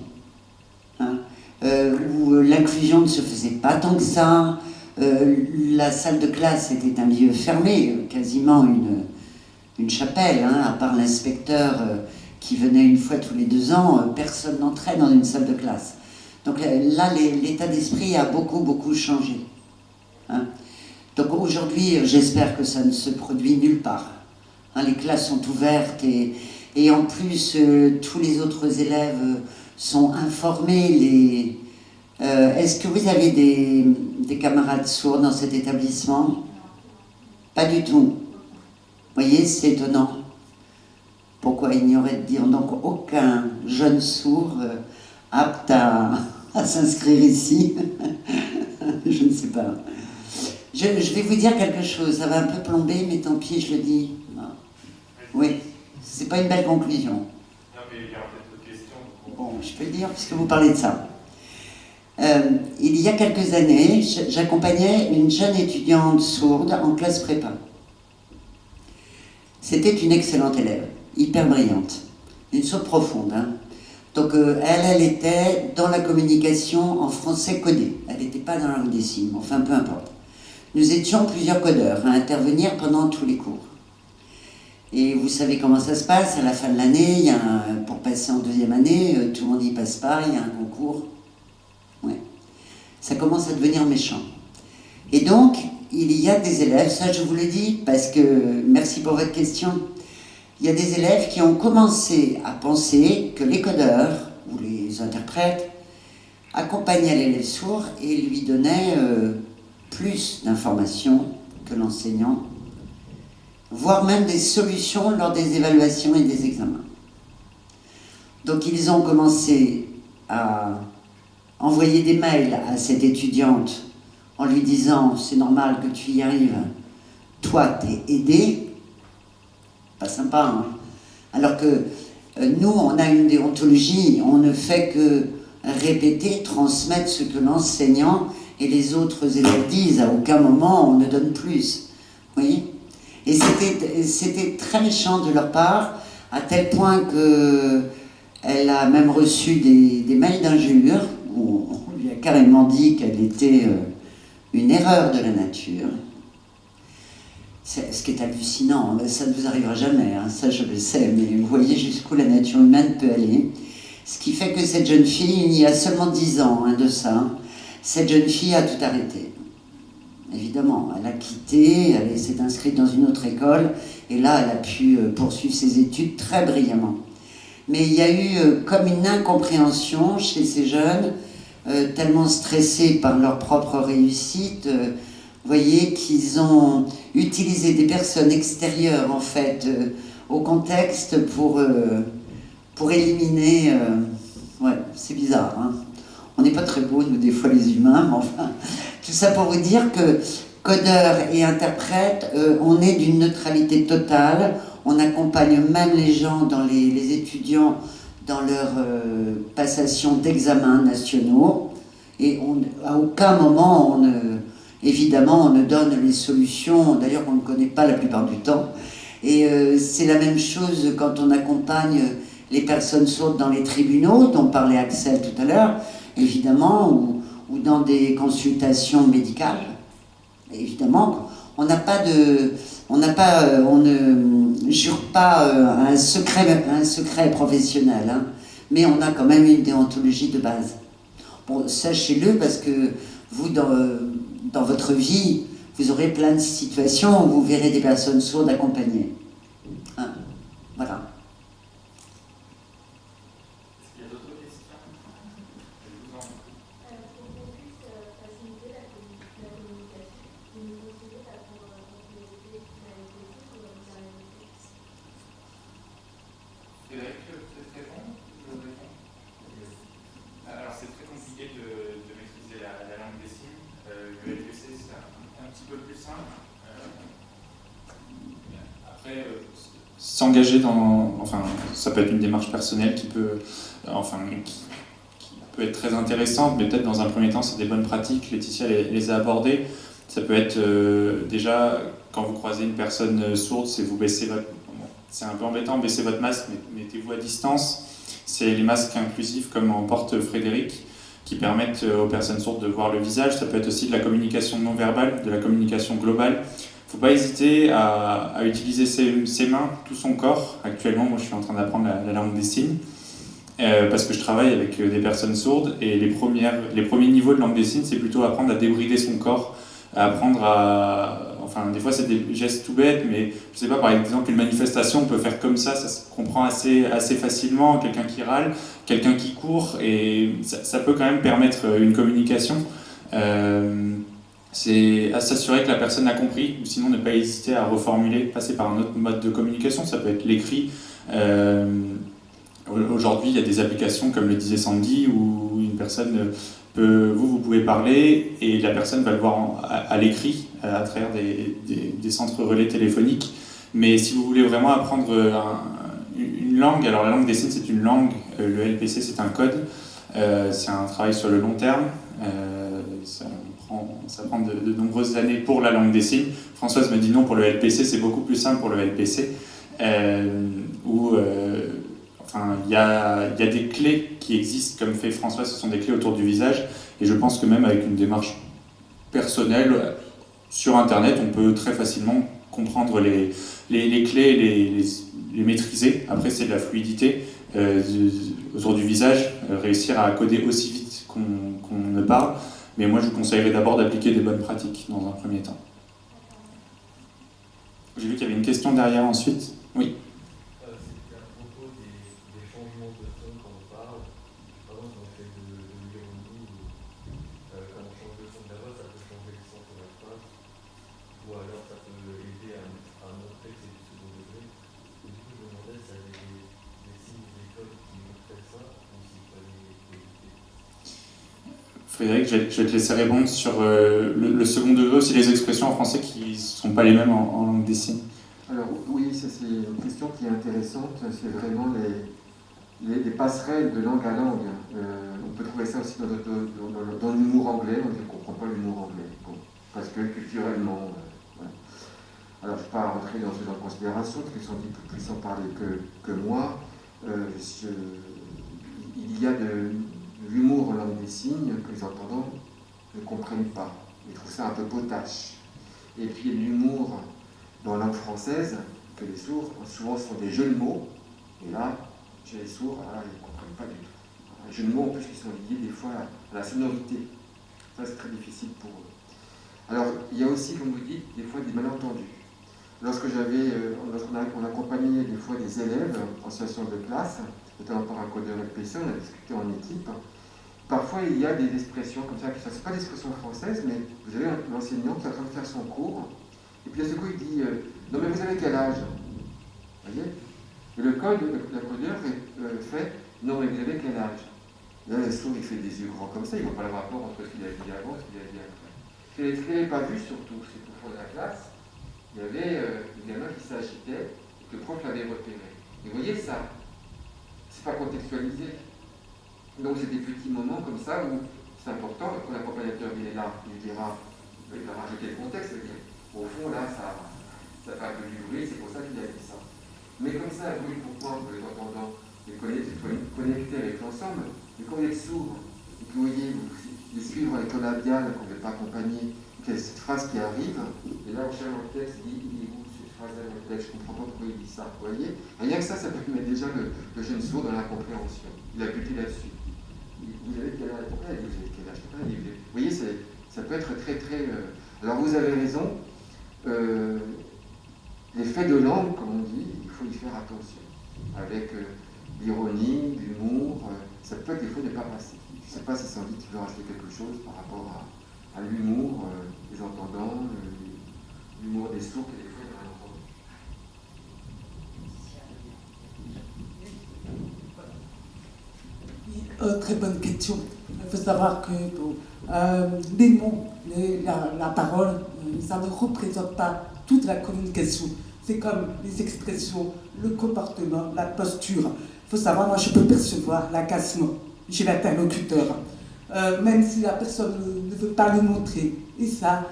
hein, où l'inclusion ne se faisait pas tant que ça. La salle de classe était un lieu fermé, quasiment une chapelle, hein, à part l'inspecteur qui venait une fois tous les 2 ans, personne n'entrait dans une salle de classe. Donc là, l'état d'esprit a beaucoup changé. Hein. Donc aujourd'hui, j'espère que ça ne se produit nulle part. Hein, les classes sont ouvertes et en plus, tous les autres élèves sont informés. Est-ce que vous avez des camarades sourds dans cet établissement? Pas du tout. Vous voyez, c'est étonnant. Pourquoi il n'y aurait donc aucun jeune sourd apte à s'inscrire ici? Je ne sais pas. Je vais vous dire quelque chose, ça va un peu plomber, mais tant pis, je le dis. Oui, c'est pas une belle conclusion. Non, mais il y aura peut-être d'autres questions. Bon, je peux le dire puisque vous parlez de ça. Il y a quelques années, j'accompagnais une jeune étudiante sourde en classe prépa. C'était une excellente élève, hyper brillante, une sourde profonde. Hein. Donc elle était dans la communication en français codé. Elle n'était pas dans la langue des signes, enfin peu importe. Nous étions plusieurs codeurs à intervenir pendant tous les cours. Et vous savez comment ça se passe, à la fin de l'année, pour passer en deuxième année, tout le monde n'y passe pas, il y a un concours. Ouais. Ça commence à devenir méchant. Et donc, il y a des élèves, ça je vous le dis, parce que, merci pour votre question, il y a des élèves qui ont commencé à penser que les codeurs, ou les interprètes, accompagnaient l'élève sourd et lui donnaient plus d'informations que l'enseignant, voire même des solutions lors des évaluations et des examens. Donc ils ont commencé à envoyer des mails à cette étudiante en lui disant « c'est normal que tu y arrives, toi t'es aidé », pas sympa, hein. Alors que nous, on a une déontologie, on ne fait que répéter, transmettre ce que l'enseignant et les autres élèves disent. À aucun moment, on ne donne plus. Vous voyez ? Et c'était très méchant de leur part, à tel point qu'elle a même reçu des mails d'injures, où on lui a carrément dit qu'elle était une erreur de la nature. Ce qui est hallucinant, ça ne vous arrivera jamais, hein, ça je le sais, mais vous voyez jusqu'où la nature humaine peut aller. Ce qui fait que cette jeune fille, il y a seulement 10 ans de ça, cette jeune fille a tout arrêté. Évidemment, elle a quitté, elle s'est inscrite dans une autre école, et là elle a pu poursuivre ses études très brillamment. Mais il y a eu comme une incompréhension chez ces jeunes, tellement stressés par leur propre réussite, vous voyez, qu'ils ont utilisé des personnes extérieures, en fait, au contexte pour éliminer... ouais, c'est bizarre, hein. On n'est pas très beaux, nous, des fois, les humains, mais enfin... Tout ça pour vous dire que codeurs et interprètes, on est d'une neutralité totale. On accompagne même les gens, les étudiants, dans leur passation d'examens nationaux. Et à aucun moment, évidemment, on ne donne les solutions, d'ailleurs on ne connaît pas la plupart du temps. Et c'est la même chose quand on accompagne les personnes sourdes dans les tribunaux, dont parlait Axel tout à l'heure, évidemment, ou dans des consultations médicales. Évidemment, on ne jure pas un secret professionnel, hein, mais on a quand même une déontologie de base. Bon, sachez-le, parce que vous, dans votre vie, vous aurez plein de situations où vous verrez des personnes sourdes accompagnées. Hein, voilà. Est-ce qu'il y a d'autres questions? Pour qu'on puisse faciliter la communication, vous nous conseillez d'apprendre la fonctionnalité de la LPC ou de la LPC? Frédéric, peut-être répondre? Alors c'est très compliqué de maîtriser la langue des signes. Le LPC c'est un petit peu plus simple. Après, s'engager dans... Enfin, ça peut être une démarche personnelle qui peut être très intéressante, mais peut-être dans un premier temps, c'est des bonnes pratiques. Laetitia les a abordées. Ça peut être déjà, quand vous croisez une personne sourde, c'est vous baissez votre... Bon, c'est un peu embêtant, baissez votre masque, mais mettez-vous à distance. C'est les masques inclusifs, comme en porte Frédéric, qui permettent aux personnes sourdes de voir le visage. Ça peut être aussi de la communication non verbale, de la communication globale. Il ne faut pas hésiter à utiliser ses mains, tout son corps. Actuellement, moi, je suis en train d'apprendre la langue des signes, parce que je travaille avec des personnes sourdes, et les premiers niveaux de langue des signes, c'est plutôt apprendre à débrider son corps, à apprendre à... Enfin, des fois, c'est des gestes tout bêtes, mais je sais pas, par exemple, une manifestation, on peut faire comme ça se comprend assez facilement. Quelqu'un qui râle, quelqu'un qui court, et ça peut quand même permettre une communication. C'est à s'assurer que la personne a compris, ou sinon ne pas hésiter à reformuler, passer par un autre mode de communication. Ça peut être l'écrit. Aujourd'hui, il y a des applications, comme le disait Sandy, où une personne vous pouvez parler et la personne va le voir à l'écrit, à travers des centres relais téléphoniques. Mais si vous voulez vraiment apprendre une langue, alors la langue des signes c'est une langue, le LPC c'est un code, c'est un travail sur le long terme, ça prend de nombreuses années pour la langue des signes. Françoise me dit non, pour le LPC c'est beaucoup plus simple pour le LPC, enfin, il y a des clés qui existent, comme fait François, ce sont des clés autour du visage, et je pense que même avec une démarche personnelle, sur Internet, on peut très facilement comprendre les clés, les maîtriser. Après, c'est de la fluidité autour du visage, réussir à coder aussi vite qu'on ne parle, mais moi je vous conseillerais d'abord d'appliquer des bonnes pratiques dans un premier temps. J'ai vu qu'il y avait une question derrière ensuite. Oui. C'était à propos des changements de ton quand on parle. Par exemple, on fait de l'ironie, quand on change le son de la voix, ça peut changer le sens de la phrase. Ou alors ça peut aider à montrer que c'est du second degré. Et du coup, je me demandais s'il y avait des signes d'école qui montraient ça, ou s'il fallait éviter. Frédéric, je vais te laisser répondre sur le second degré, aussi les expressions en français qui ne sont pas les mêmes en langue des signes. Alors oui, c'est une question qui est intéressante, c'est vraiment les passerelles de langue à langue. On peut trouver ça aussi dans l'humour anglais, on ne comprend pas l'humour anglais, bon, parce que culturellement... voilà. Alors je ne vais pas rentrer dans ce genre de considération, parce qu'ils sont dit plus en parler que moi. Il y a de l'humour en langue des signes que les entendants ne comprennent pas. Ils trouvent ça un peu potache. Et puis l'humour dans la langue française, que les sourds, souvent, sont des jeux de mots. Et là, chez les sourds, ils ne comprennent pas du tout. Les jeux de mots, en plus, qui sont liés des fois à la sonorité. Ça, c'est très difficile pour eux. Alors, il y a aussi, comme vous dites, des fois des malentendus. Lorsqu'on accompagnait des fois des élèves en situation de classe, notamment par un codeur LPC, on a discuté en équipe. Parfois, il y a des expressions comme ça, ce n'est pas l'expression française, mais vous avez l'enseignant qui est en train de faire son cours, et puis à ce coup, il dit non, mais vous avez quel âge? Vous voyez? Et le codeur fait non, mais vous avez quel âge? Là, le sourd, il fait des yeux grands comme ça, il ne voit pas le rapport entre ce qu'il a dit avant et ce qu'il a dit après. Ce qu'il n'avait pas vu, surtout, c'est qu'au fond de la classe, il y avait des gamins qui s'agitaient et que le prof l'avait repéré. Et vous voyez ça? C'est pas contextualisé. Donc c'est des petits moments comme ça où c'est important, quand l'accompagnateur il est là, il dira, il va rajouter le contexte, c'est-à-dire, au fond là, ça va un peu du bruit, c'est pour ça qu'il a dit ça. Mais comme ça, vous, pourquoi vous les entendants, les connecter avec l'ensemble, mais quand vous êtes sourd, et que vous voyez, les suivre avec le labial, qu'on ne veut pas accompagner, qu'il y a cette phrase qui arrive, et là on cherche dans le texte, il dit où cette phrase-là dans le texte, je ne comprends pas pourquoi il dit ça, vous voyez? Rien que ça peut mettre déjà le jeune sourd dans la compréhension. Il a buté là-dessus. Vous avez quel âge? Pourquoi il a dit vous avez quel âge? Vous voyez, ça peut être très très... Alors vous avez raison, les faits de langue, comme on dit, il faut y faire attention. Avec l'ironie, l'humour, ça peut des fois ne pas passer. Je ne sais pas si Sandy tu veux rajouter quelque chose par rapport à l'humour des entendants, l'humour des sourds que des fois il y en a. Très bonne question. Il faut savoir que les mots, la parole, ça ne représente pas toute la communication. C'est comme les expressions, le comportement, la posture. Il faut savoir, moi je peux percevoir l'agacement chez l'interlocuteur, même si la personne ne veut pas le montrer. Et ça,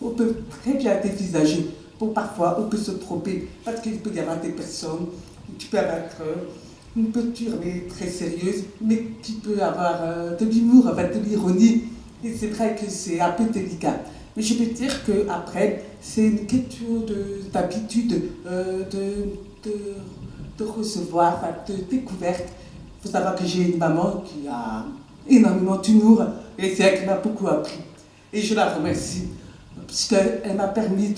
on peut très bien dévisager. Parfois, on peut se tromper, parce qu'il peut y avoir des personnes qui peuvent être une posture mais très sérieuse, mais qui peut avoir de l'humour, en fait, de l'ironie. Et c'est vrai que c'est un peu délicat. Mais je peux dire qu'après, c'est une question d'habitude, de recevoir, enfin, de découverte. Il faut savoir que j'ai une maman qui a énormément d'humour, et c'est elle qui m'a beaucoup appris. Et je la remercie, puisqu'elle m'a permis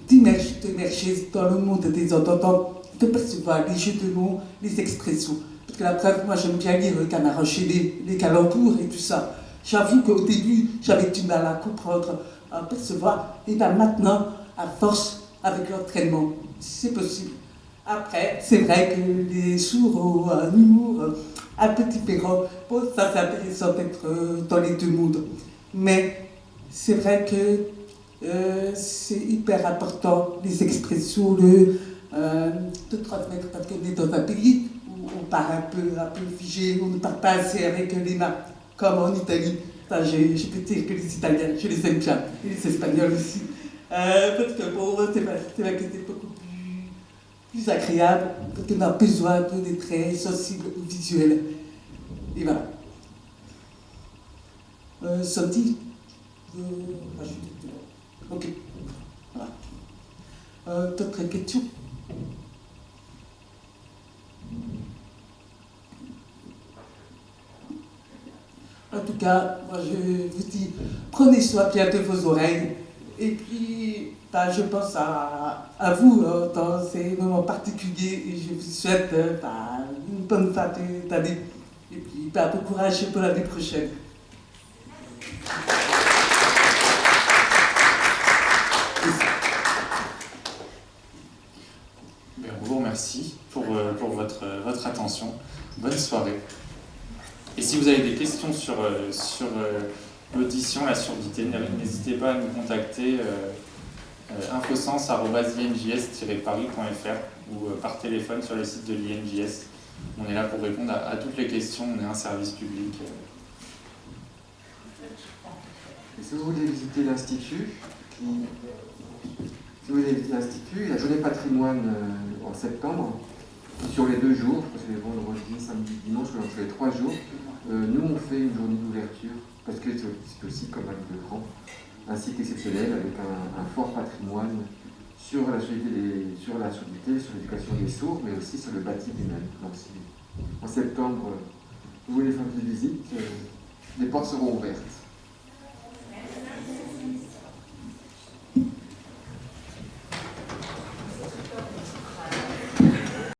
d'émerger dans le monde des entendants, de percevoir les jeux de mots, les expressions. Parce que la preuve, moi j'aime bien lire le canard enchaîné, les calembours et tout ça. J'avoue qu'au début, j'avais du mal à comprendre, à percevoir. Et bien maintenant, à force, avec l'entraînement, c'est possible. Après, c'est vrai que les sourds ont un humour un peu différent. Bon, ça c'est intéressant d'être dans les deux mondes. Mais c'est vrai que c'est hyper important, les expressions, de transmettre, parce qu'on est dans un pays où on parle un peu figé, on ne parle pas assez avec les mains, comme en Italie. Enfin, je peux dire que les Italiens, je les aime bien, et les Espagnols aussi. Parce que bon, c'est vrai que c'est beaucoup plus plus agréable parce qu'on a besoin d'être très sensible au visuel. Et voilà. Sandy, je suis tout. Ok. Voilà. D'autres questions? En tout cas, moi je vous dis, prenez soin bien de vos oreilles. Et puis, je pense à vous dans ces moments particuliers et je vous souhaite une bonne fin d'année. Et puis, bon courage pour l'année prochaine. On vous remercie pour votre attention. Bonne soirée. Et si vous avez des questions sur l'audition, la surdité, n'hésitez pas à nous contacter infosens@injs-paris.fr ou par téléphone sur le site de l'INJS. On est là pour répondre à toutes les questions, on est un service public. Et si vous voulez visiter l'Institut, la journée patrimoine en septembre, sur les 2 jours, parce que les vendredis, samedi, dimanche, sur les 3 jours, nous on fait une journée d'ouverture, parce que c'est aussi comme un livre grand, un site exceptionnel avec un fort patrimoine sur la surdité, sur l'éducation des sourds, mais aussi sur le bâti lui-même. Donc si en septembre vous voulez faire une visite, les portes seront ouvertes.